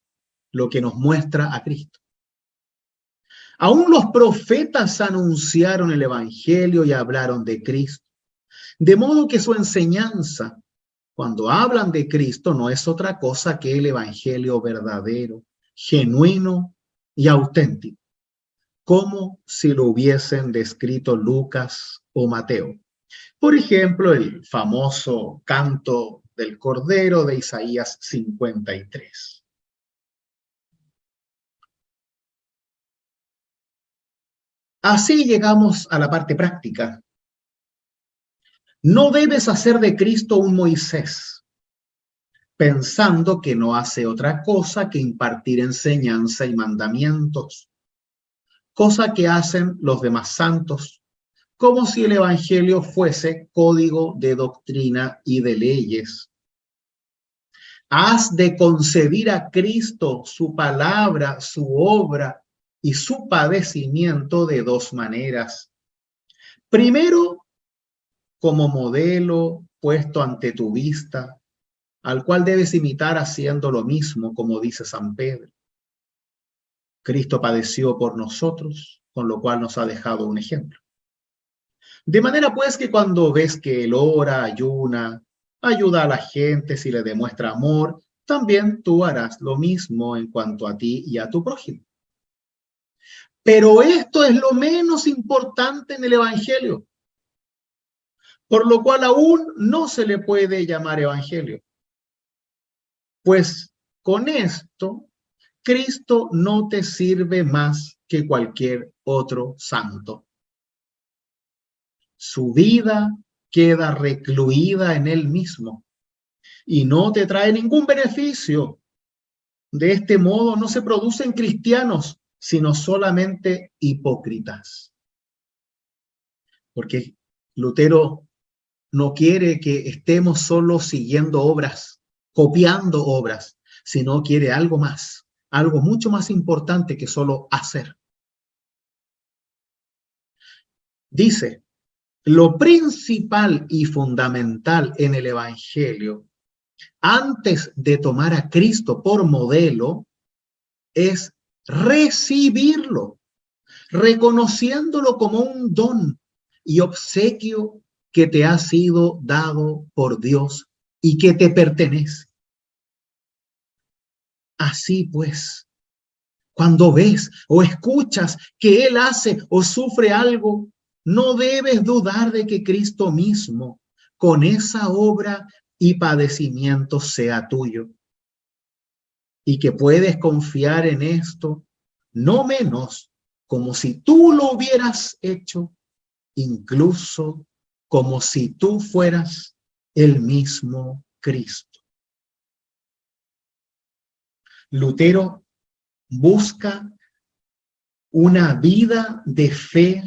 [SPEAKER 1] lo que nos muestra a Cristo. Aún los profetas anunciaron el Evangelio y hablaron de Cristo, de modo que su enseñanza, cuando hablan de Cristo, no es otra cosa que el Evangelio verdadero, genuino y auténtico, como si lo hubiesen descrito Lucas o Mateo. Por ejemplo, el famoso canto del Cordero de Isaías 53. Así llegamos a la parte práctica. No debes hacer de Cristo un Moisés, pensando que no hace otra cosa que impartir enseñanza y mandamientos, cosa que hacen los demás santos, como si el Evangelio fuese código de doctrina y de leyes. Has de concebir a Cristo, su palabra, su obra y su padecimiento de 2 maneras. Primero, como modelo puesto ante tu vista, al cual debes imitar haciendo lo mismo, como dice San Pedro. Cristo padeció por nosotros, con lo cual nos ha dejado un ejemplo. De manera pues que cuando ves que él ora, ayuna, ayuda a la gente, si le demuestra amor, también tú harás lo mismo en cuanto a ti y a tu prójimo. Pero esto es lo menos importante en el Evangelio, por lo cual aún no se le puede llamar Evangelio. Pues con esto, Cristo no te sirve más que cualquier otro santo. Su vida queda recluida en él mismo y no te trae ningún beneficio. De este modo no se producen cristianos, sino solamente hipócritas. Porque Lutero no quiere que estemos solo siguiendo obras, copiando obras, sino quiere algo más, algo mucho más importante que solo hacer. Dice, lo principal y fundamental en el Evangelio, antes de tomar a Cristo por modelo, es recibirlo, reconociéndolo como un don y obsequio que te ha sido dado por Dios y que te pertenece. Así pues, cuando ves o escuchas que Él hace o sufre algo, no debes dudar de que Cristo mismo, con esa obra y padecimiento, sea tuyo. Y que puedes confiar en esto, no menos como si tú lo hubieras hecho, incluso como si tú fueras el mismo Cristo. Lutero busca una vida de fe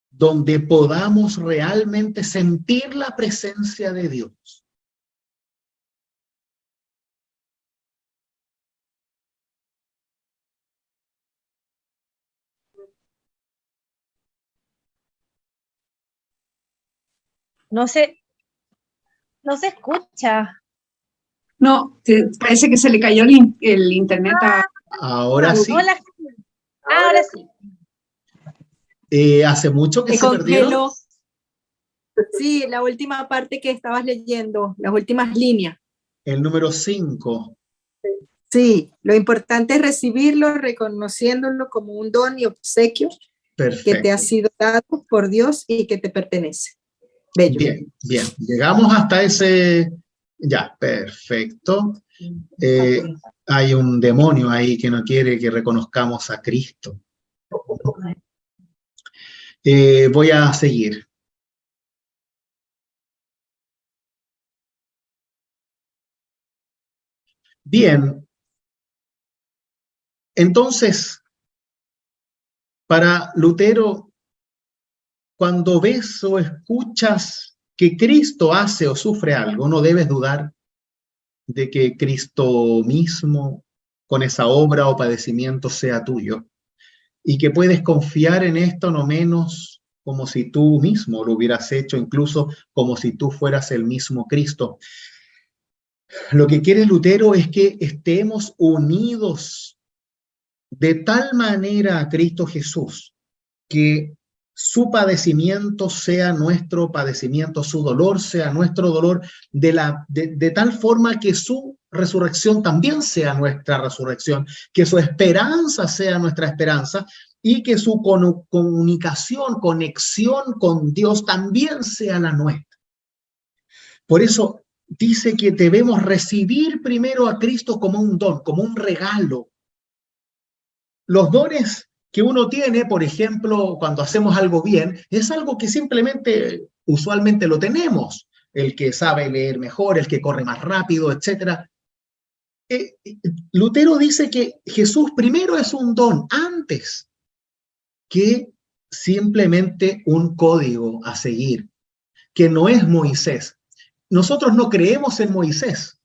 [SPEAKER 1] donde podamos realmente sentir la presencia de Dios.
[SPEAKER 4] No se, no se escucha.
[SPEAKER 5] No, parece que se le cayó el internet a
[SPEAKER 1] Ahora sí.
[SPEAKER 4] Hola. Ahora sí.
[SPEAKER 1] ¿Hace mucho que
[SPEAKER 2] Se
[SPEAKER 1] se perdieron?
[SPEAKER 2] congeló. Sí, la última parte que estabas leyendo, las últimas líneas.
[SPEAKER 1] El número 5.
[SPEAKER 2] Sí, lo importante es recibirlo, reconociéndolo como un don y obsequio que te ha
[SPEAKER 1] Perfecto.
[SPEAKER 2] sido dado por Dios y que te pertenece. Bello.
[SPEAKER 1] Bien, bien. Llegamos hasta ese... Ya, perfecto. Hay un demonio ahí que no quiere que reconozcamos a Cristo. Voy a seguir. Bien. Entonces, para Lutero, cuando ves o escuchas que Cristo hace o sufre algo, no debes dudar de que Cristo mismo, con esa obra o padecimiento, sea tuyo, y que puedes confiar en esto no menos como si tú mismo lo hubieras hecho, incluso como si tú fueras el mismo Cristo. Lo que quiere Lutero es que estemos unidos de tal manera a Cristo Jesús, que su padecimiento sea nuestro padecimiento, su dolor sea nuestro dolor, de tal forma que su resurrección también sea nuestra resurrección, que su esperanza sea nuestra esperanza y que su comunicación, conexión con Dios también sea la nuestra. Por eso dice que debemos recibir primero a Cristo como un don, como un regalo. Los dones que uno tiene, por ejemplo, cuando hacemos algo bien, es algo que simplemente, usualmente lo tenemos. El que sabe leer mejor, el que corre más rápido, etc. Lutero dice que Jesús primero es un don antes que simplemente un código a seguir, que no es Moisés. Nosotros no creemos en Moisés.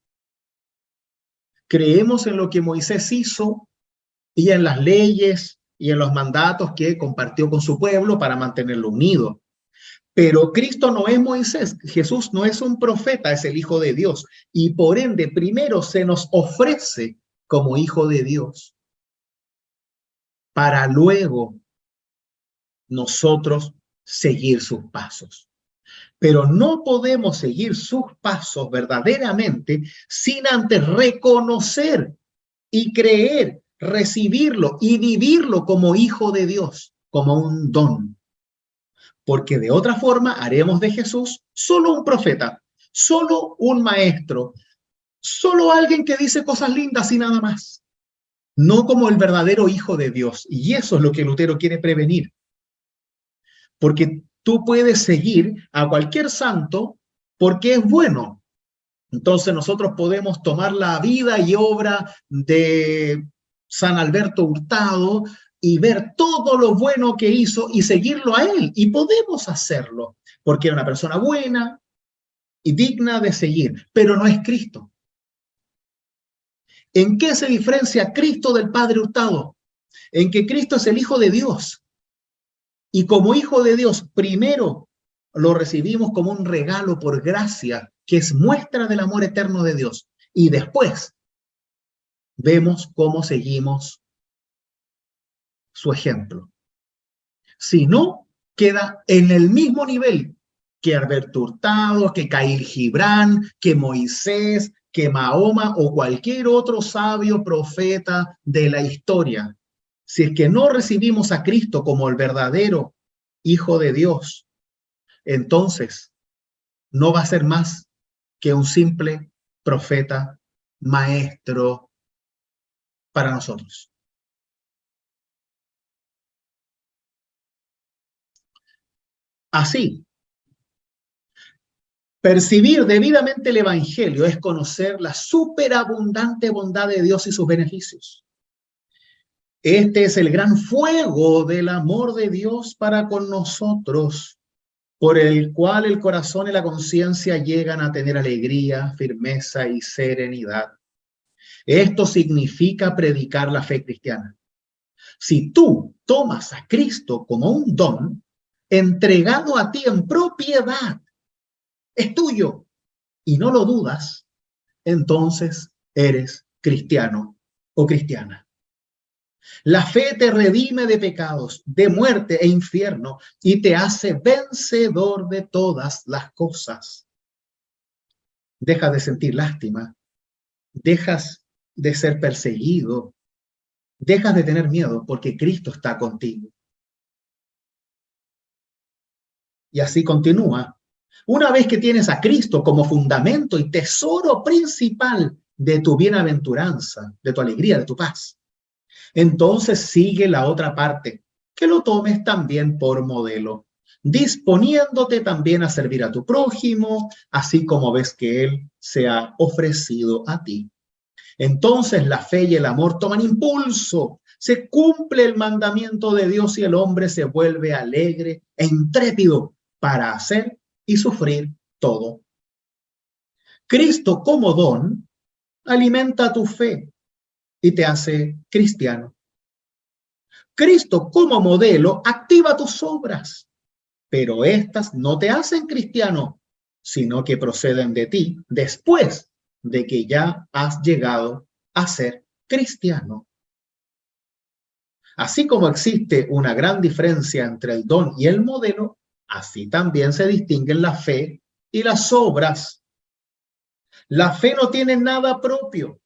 [SPEAKER 1] Creemos en lo que Moisés hizo y en las leyes y en los mandatos que compartió con su pueblo para mantenerlo unido. Pero Cristo no es Moisés, Jesús no es un profeta, es el Hijo de Dios. Y por ende, primero se nos ofrece como Hijo de Dios, para luego nosotros seguir sus pasos. Pero no podemos seguir sus pasos verdaderamente sin antes reconocer y creer, recibirlo y vivirlo como hijo de Dios, como un don. Porque de otra forma haremos de Jesús solo un profeta, solo un maestro, solo alguien que dice cosas lindas y nada más. No como el verdadero hijo de Dios. Y eso es lo que Lutero quiere prevenir. Porque tú puedes seguir a cualquier santo porque es bueno. Entonces nosotros podemos tomar la vida y obra de San Alberto Hurtado y ver todo lo bueno que hizo y seguirlo a él. Y podemos hacerlo, porque era una persona buena y digna de seguir, pero no es Cristo. ¿En qué se diferencia Cristo del Padre Hurtado? En que Cristo es el Hijo de Dios. Y como Hijo de Dios, primero lo recibimos como un regalo por gracia, que es muestra del amor eterno de Dios. Y después vemos cómo seguimos su ejemplo. Si no, queda en el mismo nivel que Alberto Hurtado, que Khalil Gibran, que Moisés, que Mahoma o cualquier otro sabio profeta de la historia. Si es que no recibimos a Cristo como el verdadero Hijo de Dios, entonces no va a ser más que un simple profeta, maestro para nosotros. Así, percibir debidamente el Evangelio es conocer la superabundante bondad de Dios y sus beneficios. Este es el gran fuego del amor de Dios para con nosotros, por el cual el corazón y la conciencia llegan a tener alegría, firmeza y serenidad. Esto significa predicar la fe cristiana. Si tú tomas a Cristo como un don, entregado a ti en propiedad, es tuyo, y no lo dudas, entonces eres cristiano o cristiana. La fe te redime de pecados, de muerte e infierno, y te hace vencedor de todas las cosas. Dejas de sentir lástima, dejas de ser perseguido, dejas de tener miedo porque Cristo está contigo. Y así continúa. Una vez que tienes a Cristo como fundamento y tesoro principal de tu bienaventuranza, de tu alegría, de tu paz, entonces sigue la otra parte, que lo tomes también por modelo, disponiéndote también a servir a tu prójimo, así como ves que él se ha ofrecido a ti. Entonces la fe y el amor toman impulso, se cumple el mandamiento de Dios y el hombre se vuelve alegre e intrépido para hacer y sufrir todo. Cristo como don alimenta tu fe y te hace cristiano. Cristo como modelo activa tus obras, pero estas no te hacen cristiano, sino que proceden de ti después de que ya has llegado a ser cristiano. Así como existe una gran diferencia entre el don y el modelo, así también se distinguen la fe y las obras. La fe no tiene nada propio,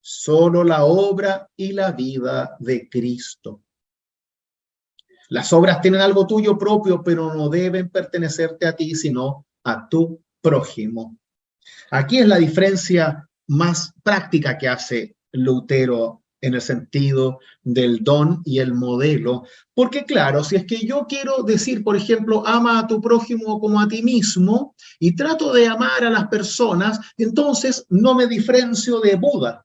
[SPEAKER 1] solo la obra y la vida de Cristo. Las obras tienen algo tuyo propio, pero no deben pertenecerte a ti, sino a tu prójimo. Aquí es la diferencia más práctica que hace Lutero en el sentido del don y el modelo. Porque claro, si es que yo quiero decir, por ejemplo, ama a tu prójimo como a ti mismo y trato de amar a las personas, entonces no me diferencio de Buda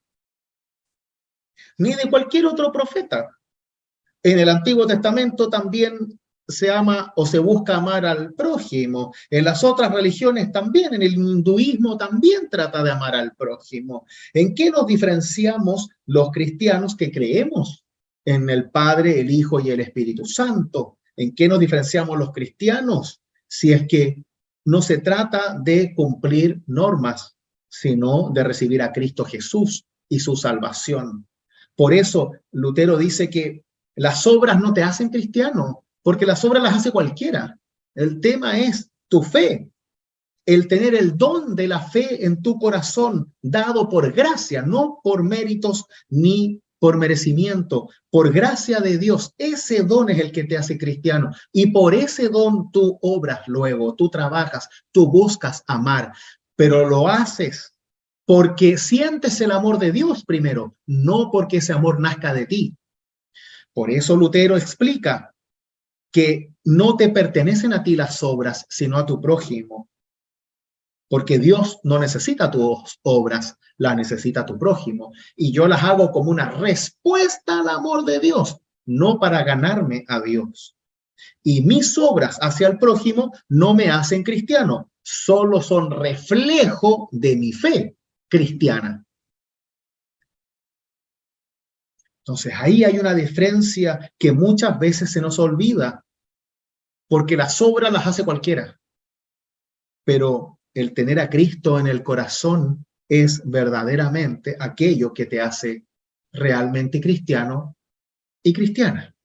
[SPEAKER 1] ni de cualquier otro profeta. En el Antiguo Testamento también se ama o se busca amar al prójimo. En las otras religiones también, en el hinduismo también trata de amar al prójimo. ¿En qué nos diferenciamos los cristianos que creemos en el Padre, el Hijo y el Espíritu Santo? ¿En qué nos diferenciamos los cristianos? Si es que no se trata de cumplir normas, sino de recibir a Cristo Jesús y su salvación. Por eso Lutero dice que las obras no te hacen cristiano, porque las obras las hace cualquiera. El tema es tu fe, el tener el don de la fe en tu corazón, dado por gracia, no por méritos ni por merecimiento, por gracia de Dios. Ese don es el que te hace cristiano y por ese don tú obras luego, tú trabajas, tú buscas amar, pero lo haces porque sientes el amor de Dios primero, no porque ese amor nazca de ti. Por eso Lutero explica que no te pertenecen a ti las obras, sino a tu prójimo. Porque Dios no necesita tus obras, las necesita tu prójimo. Y yo las hago como una respuesta al amor de Dios, no para ganarme a Dios. Y mis obras hacia el prójimo no me hacen cristiano, solo son reflejo de mi fe cristiana. Entonces ahí hay una diferencia que muchas veces se nos olvida, porque las obras las hace cualquiera, pero el tener a Cristo en el corazón es verdaderamente aquello que te hace realmente cristiano y cristiana.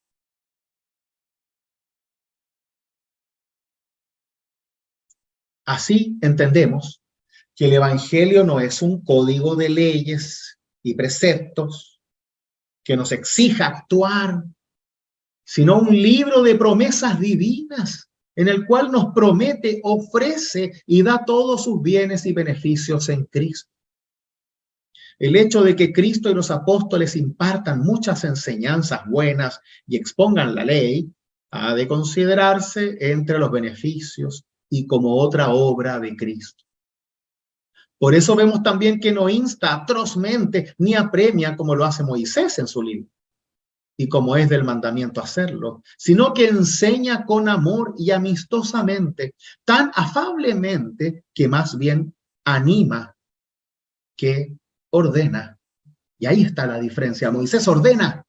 [SPEAKER 1] Así entendemos que el Evangelio no es un código de leyes y preceptos que nos exija actuar, sino un libro de promesas divinas en el cual nos promete, ofrece y da todos sus bienes y beneficios en Cristo. El hecho de que Cristo y los apóstoles impartan muchas enseñanzas buenas y expongan la ley, ha de considerarse entre los beneficios y como otra obra de Cristo. Por eso vemos también que no insta atrozmente ni apremia como lo hace Moisés en su libro, y como es del mandamiento hacerlo, sino que enseña con amor y amistosamente, tan afablemente que más bien anima que ordena. Y ahí está la diferencia. Moisés ordena,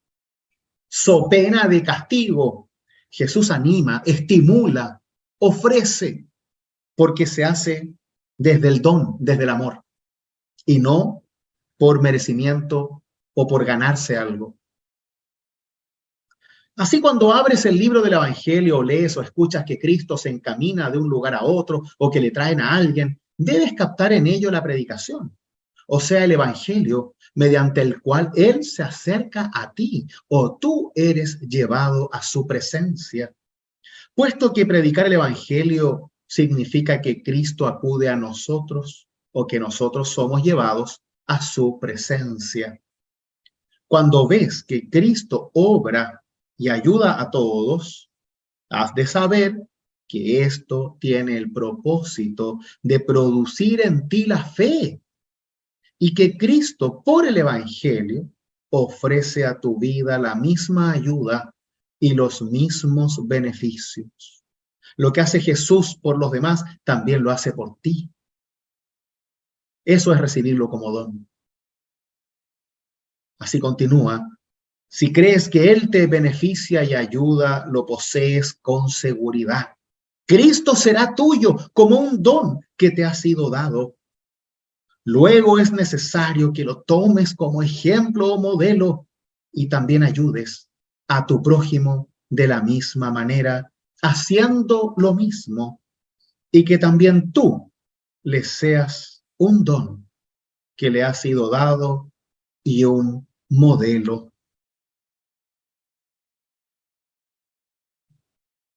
[SPEAKER 1] so pena de castigo. Jesús anima, estimula, ofrece, porque se hace desde el don, desde el amor, y no por merecimiento o por ganarse algo. Así cuando abres el libro del Evangelio, o lees o escuchas que Cristo se encamina de un lugar a otro o que le traen a alguien, debes captar en ello la predicación, o sea, el Evangelio, mediante el cual Él se acerca a ti o tú eres llevado a su presencia. Puesto que predicar el Evangelio significa que Cristo acude a nosotros o que nosotros somos llevados a su presencia. Cuando ves que Cristo obra y ayuda a todos, has de saber que esto tiene el propósito de producir en ti la fe y que Cristo, por el Evangelio, ofrece a tu vida la misma ayuda y los mismos beneficios. Lo que hace Jesús por los demás, también lo hace por ti. Eso es recibirlo como don. Así continúa. Si crees que Él te beneficia y ayuda, lo posees con seguridad. Cristo será tuyo como un don que te ha sido dado. Luego es necesario que lo tomes como ejemplo o modelo y también ayudes a tu prójimo de la misma manera, haciendo lo mismo, y que también tú le seas un don que le ha sido dado y un modelo.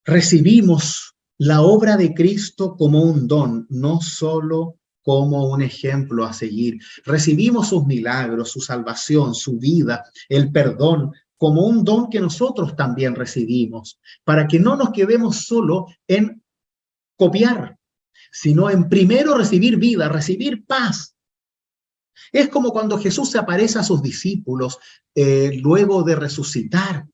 [SPEAKER 1] Recibimos la obra de Cristo como un don, no solo como un ejemplo a seguir. Recibimos sus milagros, su salvación, su vida, el perdón, como un don que nosotros también recibimos, para que no nos quedemos solo en copiar, sino en primero recibir vida, recibir paz. Es como cuando Jesús se aparece a sus discípulos luego de resucitar.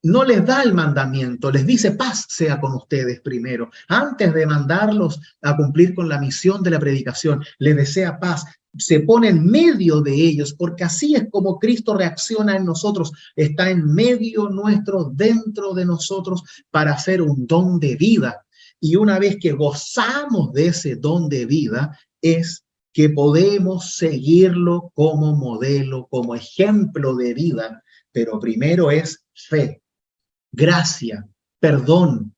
[SPEAKER 1] No les da el mandamiento, les dice paz sea con ustedes primero. Antes de mandarlos a cumplir con la misión de la predicación, les desea paz. Se pone en medio de ellos, porque así es como Cristo reacciona en nosotros. Está en medio nuestro, dentro de nosotros, para hacer un don de vida. Y una vez que gozamos de ese don de vida, es que podemos seguirlo como modelo, como ejemplo de vida. Pero primero es fe, gracia, perdón,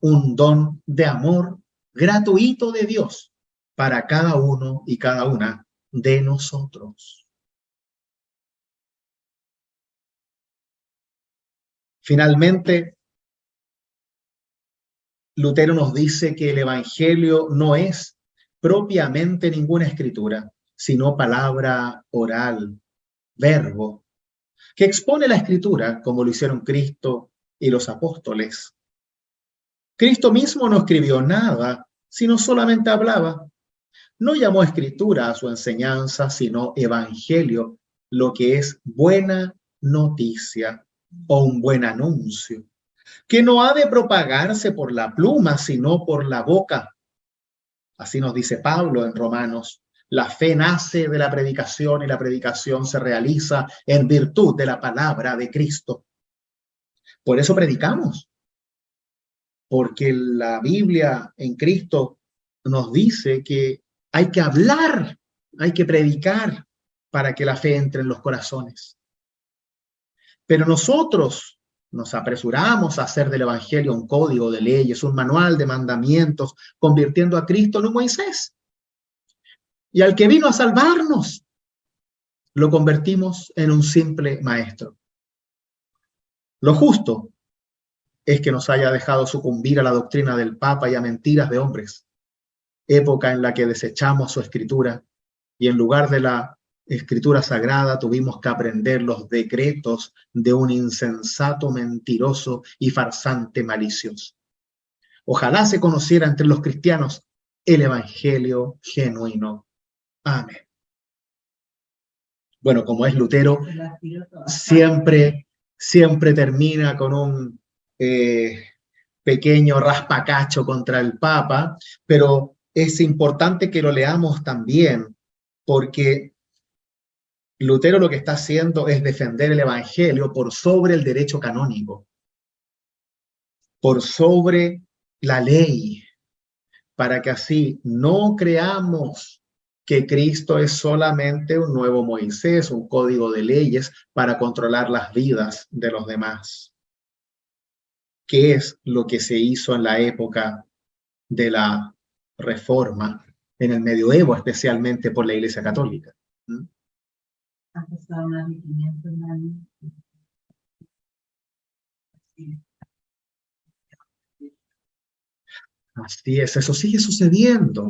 [SPEAKER 1] un don de amor gratuito de Dios para cada uno y cada una de nosotros. Finalmente, Lutero nos dice que el Evangelio no es propiamente ninguna escritura, sino palabra oral, verbo, que expone la escritura como lo hicieron Cristo y los apóstoles. Cristo mismo no escribió nada, sino solamente hablaba. No llamó escritura a su enseñanza, sino evangelio, lo que es buena noticia o un buen anuncio, que no ha de propagarse por la pluma, sino por la boca. Así nos dice Pablo en Romanos. La fe nace de la predicación y la predicación se realiza en virtud de la palabra de Cristo. Por eso predicamos, porque la Biblia en Cristo nos dice que hay que hablar, hay que predicar para que la fe entre en los corazones. Pero nosotros nos apresuramos a hacer del Evangelio un código de leyes, un manual de mandamientos, convirtiendo a Cristo en un Moisés. Y al que vino a salvarnos, lo convertimos en un simple maestro. Lo justo es que nos haya dejado sucumbir a la doctrina del Papa y a mentiras de hombres, época en la que desechamos su escritura y en lugar de la escritura sagrada tuvimos que aprender los decretos de un insensato, mentiroso y farsante malicioso. Ojalá se conociera entre los cristianos el evangelio genuino. Amén. Bueno, como es Lutero, siempre termina con un pequeño raspacacho contra el Papa, pero es importante que lo leamos también, porque Lutero lo que está haciendo es defender el Evangelio por sobre el derecho canónico, por sobre la ley, para que así no creamos que Cristo es solamente un nuevo Moisés, un código de leyes para controlar las vidas de los demás. ¿Qué es lo que se hizo en la época de la Reforma, en el medioevo, especialmente por la Iglesia Católica?
[SPEAKER 3] Ha pasado más de 500 años.
[SPEAKER 1] Así es, eso sigue sucediendo.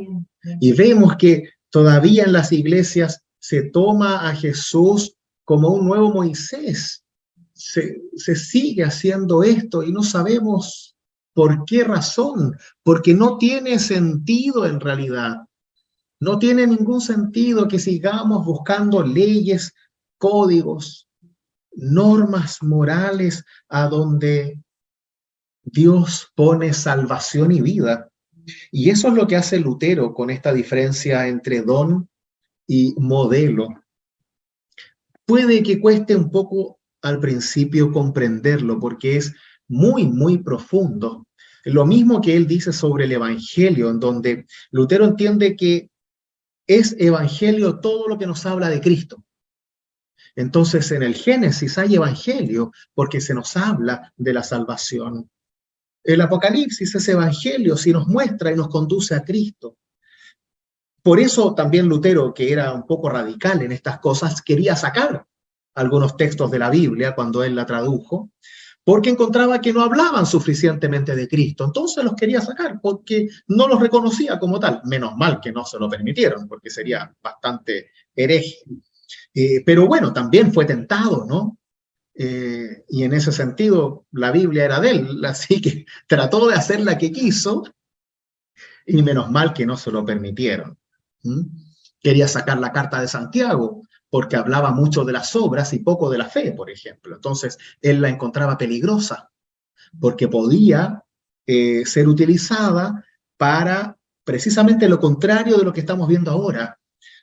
[SPEAKER 1] Y vemos que todavía en las iglesias se toma a Jesús como un nuevo Moisés. Se sigue haciendo esto y no sabemos por qué razón, porque no tiene sentido en realidad. No tiene ningún sentido que sigamos buscando leyes, códigos, normas morales a donde Dios pone salvación y vida. Y eso es lo que hace Lutero con esta diferencia entre don y modelo. Puede que cueste un poco al principio comprenderlo porque es muy, muy profundo. Lo mismo que él dice sobre el Evangelio, en donde Lutero entiende que es Evangelio todo lo que nos habla de Cristo. Entonces en el Génesis hay Evangelio porque se nos habla de la salvación. El Apocalipsis es Evangelio si nos muestra y nos conduce a Cristo. Por eso también Lutero, que era un poco radical en estas cosas, quería sacar algunos textos de la Biblia cuando él la tradujo, porque encontraba que no hablaban suficientemente de Cristo. Entonces los quería sacar porque no los reconocía como tal. Menos mal que no se lo permitieron, porque sería bastante hereje. Pero bueno, también fue tentado, ¿no? Y en ese sentido, la Biblia era de él, así que trató de hacer la que quiso, y menos mal que no se lo permitieron. Quería sacar la carta de Santiago, porque hablaba mucho de las obras y poco de la fe, por ejemplo. Entonces, él la encontraba peligrosa, porque podía ser utilizada para precisamente lo contrario de lo que estamos viendo ahora,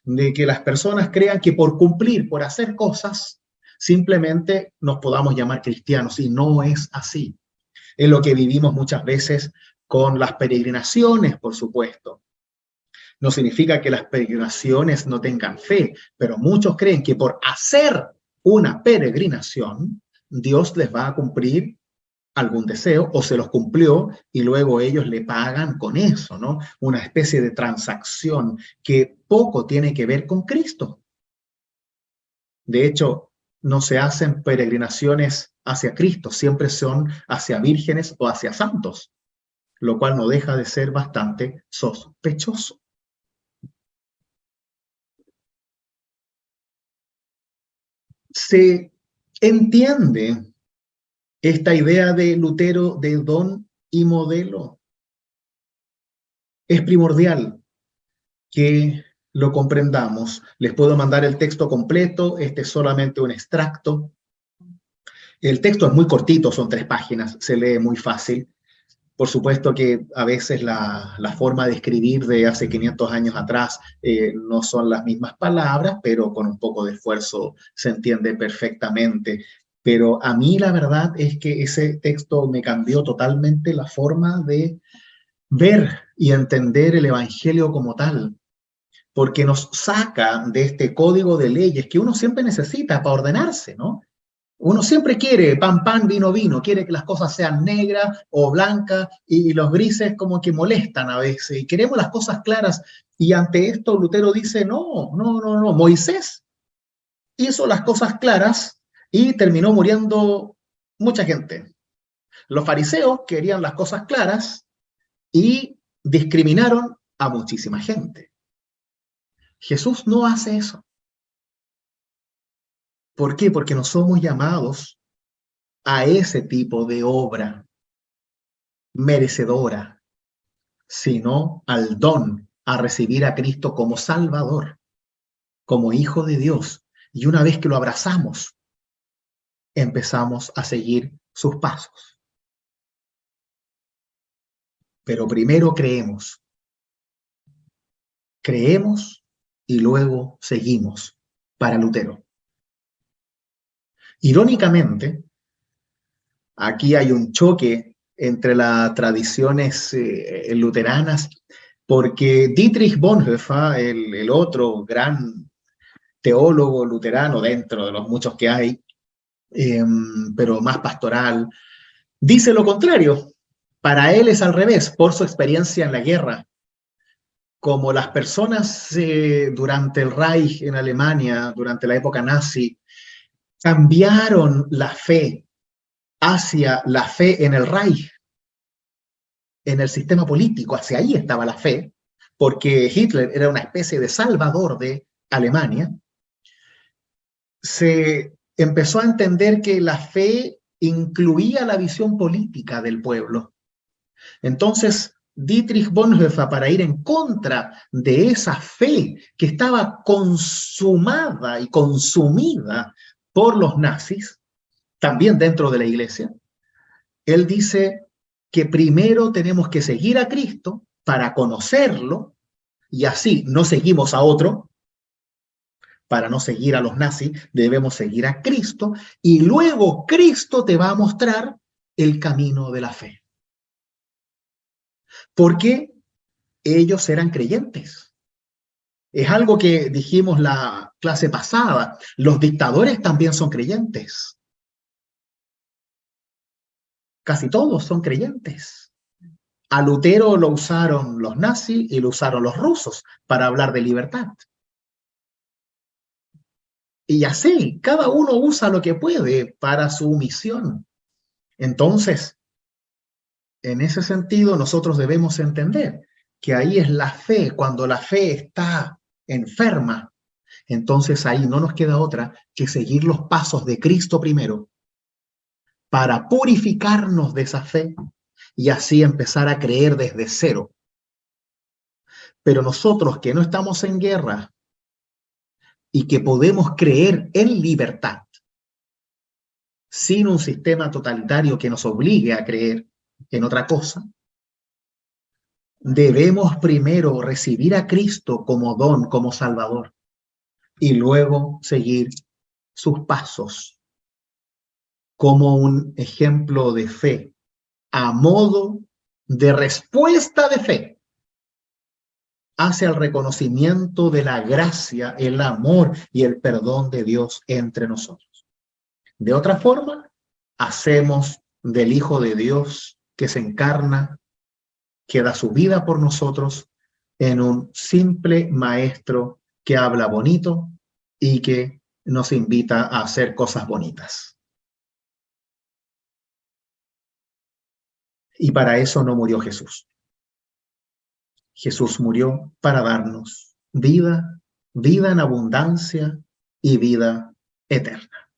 [SPEAKER 1] de que las personas crean que por cumplir, por hacer cosas, simplemente nos podamos llamar cristianos, y no es así. Es lo que vivimos muchas veces con las peregrinaciones, por supuesto. No significa que las peregrinaciones no tengan fe, pero muchos creen que por hacer una peregrinación, Dios les va a cumplir algún deseo o se los cumplió y luego ellos le pagan con eso, ¿no? Una especie de transacción que poco tiene que ver con Cristo. De hecho, no se hacen peregrinaciones hacia Cristo, siempre son hacia vírgenes o hacia santos, lo cual no deja de ser bastante sospechoso. Se entiende esta idea de Lutero de don y modelo. Es primordial que lo comprendamos. Les puedo mandar el texto completo, este es solamente un extracto. El texto es muy cortito, son 3 páginas, se lee muy fácil. Por supuesto que a veces la forma de escribir de hace 500 años atrás no son las mismas palabras, pero con un poco de esfuerzo se entiende perfectamente. Pero a mí la verdad es que ese texto me cambió totalmente la forma de ver y entender el Evangelio como tal, porque nos saca de este código de leyes que uno siempre necesita para ordenarse, ¿no? Uno siempre quiere pan, pan, vino, vino, quiere que las cosas sean negras o blancas y los grises como que molestan a veces y queremos las cosas claras. Y ante esto Lutero dice, no, no, no, no, Moisés hizo las cosas claras y terminó muriendo mucha gente. Los fariseos querían las cosas claras y discriminaron a muchísima gente. Jesús no hace eso. ¿Por qué? Porque no somos llamados a ese tipo de obra merecedora, sino al don, a recibir a Cristo como Salvador, como Hijo de Dios. Y una vez que lo abrazamos, empezamos a seguir sus pasos. Pero primero creemos y luego seguimos para Lutero. Irónicamente, aquí hay un choque entre las tradiciones luteranas porque Dietrich Bonhoeffer, el otro gran teólogo luterano dentro de los muchos que hay, pero más pastoral, dice lo contrario. Para él es al revés, por su experiencia en la guerra. Como las personas durante el Reich en Alemania, durante la época nazi, cambiaron la fe hacia la fe en el Reich, en el sistema político, hacia ahí estaba la fe, porque Hitler era una especie de salvador de Alemania, se empezó a entender que la fe incluía la visión política del pueblo. Entonces, Dietrich Bonhoeffer, para ir en contra de esa fe que estaba consumada y consumida por los nazis, también dentro de la iglesia, él dice que primero tenemos que seguir a Cristo para conocerlo y así no seguimos a otro. Para no seguir a los nazis, debemos seguir a Cristo y luego Cristo te va a mostrar el camino de la fe. Porque ellos eran creyentes. Es algo que dijimos la clase pasada. Los dictadores también son creyentes. Casi todos son creyentes. A Lutero lo usaron los nazis y lo usaron los rusos para hablar de libertad. Y así, cada uno usa lo que puede para su misión. Entonces, en ese sentido, nosotros debemos entender que ahí es la fe. Cuando la fe está enferma, entonces ahí no nos queda otra que seguir los pasos de Cristo primero para purificarnos de esa fe y así empezar a creer desde cero. Pero nosotros que no estamos en guerra y que podemos creer en libertad, sin un sistema totalitario que nos obligue a creer en otra cosa, debemos primero recibir a Cristo como don, como Salvador, y luego seguir sus pasos como un ejemplo de fe, a modo de respuesta de fe hacia el reconocimiento de la gracia, el amor y el perdón de Dios entre nosotros. De otra forma, hacemos del Hijo de Dios que se encarna, que da su vida por nosotros, en un simple maestro que habla bonito y que nos invita a hacer cosas bonitas. Y para eso no murió Jesús. Jesús murió para darnos vida, vida en abundancia y vida eterna.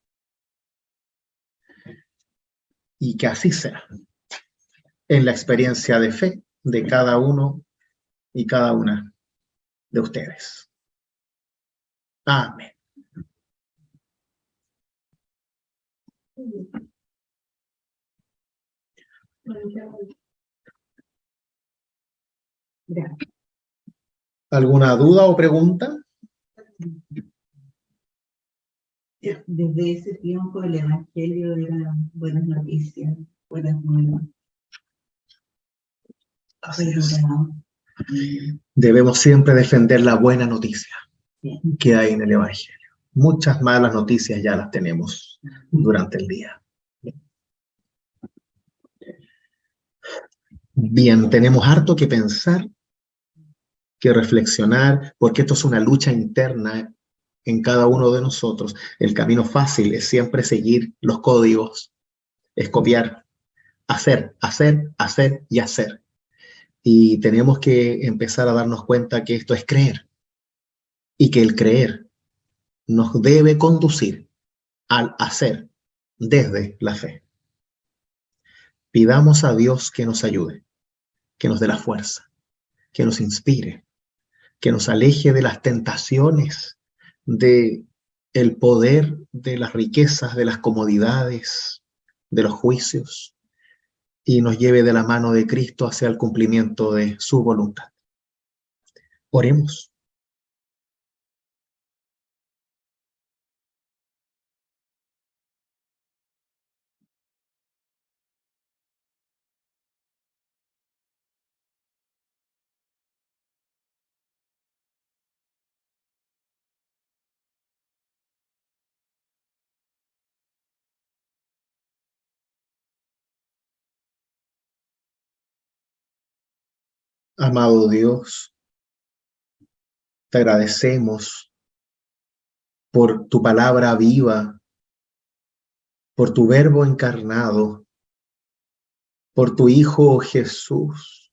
[SPEAKER 1] Y que así sea en la experiencia de fe de cada uno y cada una de ustedes. Amén. ¿Alguna duda o pregunta?
[SPEAKER 3] Desde ese tiempo el Evangelio era buenas noticias, buenas nuevas.
[SPEAKER 1] Debemos siempre defender la buena noticia que hay en el Evangelio. Muchas malas noticias ya las tenemos durante el día. Bien, tenemos harto que pensar, que reflexionar, porque esto es una lucha interna en cada uno de nosotros. El camino fácil es siempre seguir los códigos, es copiar, hacer, hacer, hacer y hacer. Y tenemos que empezar a darnos cuenta que esto es creer y que el creer nos debe conducir al hacer desde la fe. Pidamos a Dios que nos ayude, que nos dé la fuerza, que nos inspire, que nos aleje de las tentaciones, de el poder de las riquezas, de las comodidades, de los juicios, y nos lleve de la mano de Cristo hacia el cumplimiento de su voluntad. Oremos. Amado Dios, te agradecemos por tu palabra viva, por tu verbo encarnado, por tu Hijo Jesús,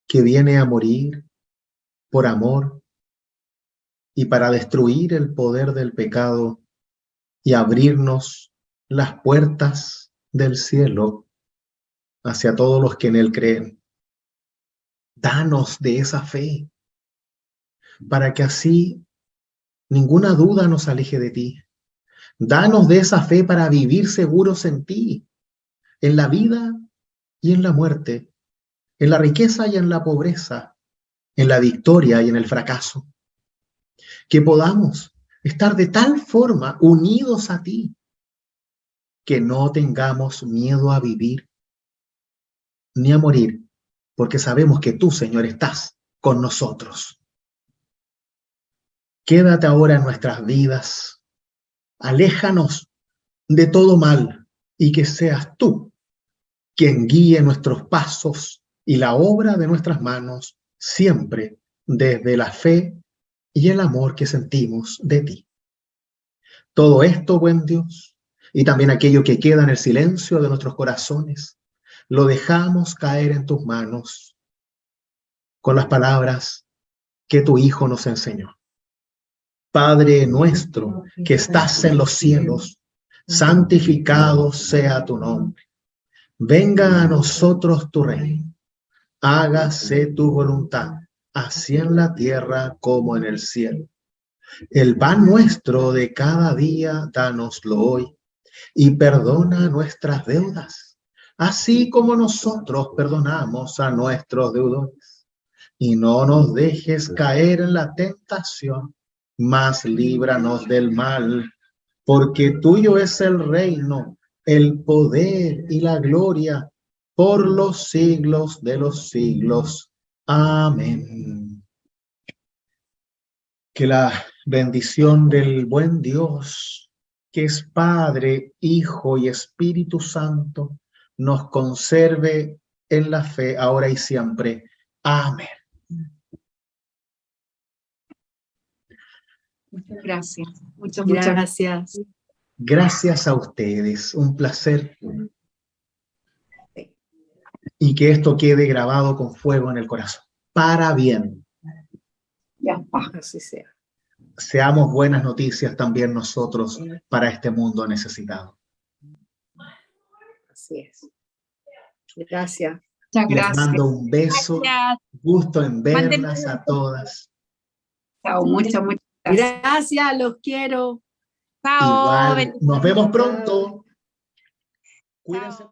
[SPEAKER 1] que viene a morir por amor y para destruir el poder del pecado y abrirnos las puertas del cielo hacia todos los que en Él creen. Danos de esa fe, para que así ninguna duda nos aleje de ti. Danos de esa fe para vivir seguros en ti, en la vida y en la muerte, en la riqueza y en la pobreza, en la victoria y en el fracaso. Que podamos estar de tal forma unidos a ti, que no tengamos miedo a vivir ni a morir, porque sabemos que tú, Señor, estás con nosotros. Quédate ahora en nuestras vidas, aléjanos de todo mal y que seas tú quien guíe nuestros pasos y la obra de nuestras manos, siempre desde la fe y el amor que sentimos de ti. Todo esto, buen Dios, y también aquello que queda en el silencio de nuestros corazones, lo dejamos caer en tus manos con las palabras que tu Hijo nos enseñó. Padre nuestro que estás en los cielos, santificado sea tu nombre. Venga a nosotros tu reino. Hágase tu voluntad, así en la tierra como en el cielo. El pan nuestro de cada día, dánoslo hoy, y perdona nuestras deudas, así como nosotros perdonamos a nuestros deudores. Y no nos dejes caer en la tentación, mas líbranos del mal, porque tuyo es el reino, el poder y la gloria por los siglos de los siglos. Amén. Que la bendición del buen Dios, que es Padre, Hijo y Espíritu Santo, nos conserve en la fe ahora y siempre. Amén.
[SPEAKER 5] Muchas gracias. Muchas gracias.
[SPEAKER 2] Gracias.
[SPEAKER 1] Gracias a ustedes, un placer. Y que esto quede grabado con fuego en el corazón, para bien.
[SPEAKER 5] Ya está.
[SPEAKER 2] Así sea.
[SPEAKER 1] Seamos buenas noticias también nosotros para este mundo necesitado.
[SPEAKER 2] Así es. Gracias.
[SPEAKER 5] Muchas
[SPEAKER 1] Les
[SPEAKER 5] gracias.
[SPEAKER 1] mando un beso,
[SPEAKER 4] Gracias.
[SPEAKER 1] gusto en
[SPEAKER 4] Mándenme
[SPEAKER 1] verlas a todas.
[SPEAKER 5] Chao, muchas gracias.
[SPEAKER 2] Gracias, los quiero.
[SPEAKER 4] Chao.
[SPEAKER 1] Igual, nos vemos pronto. Cuídense.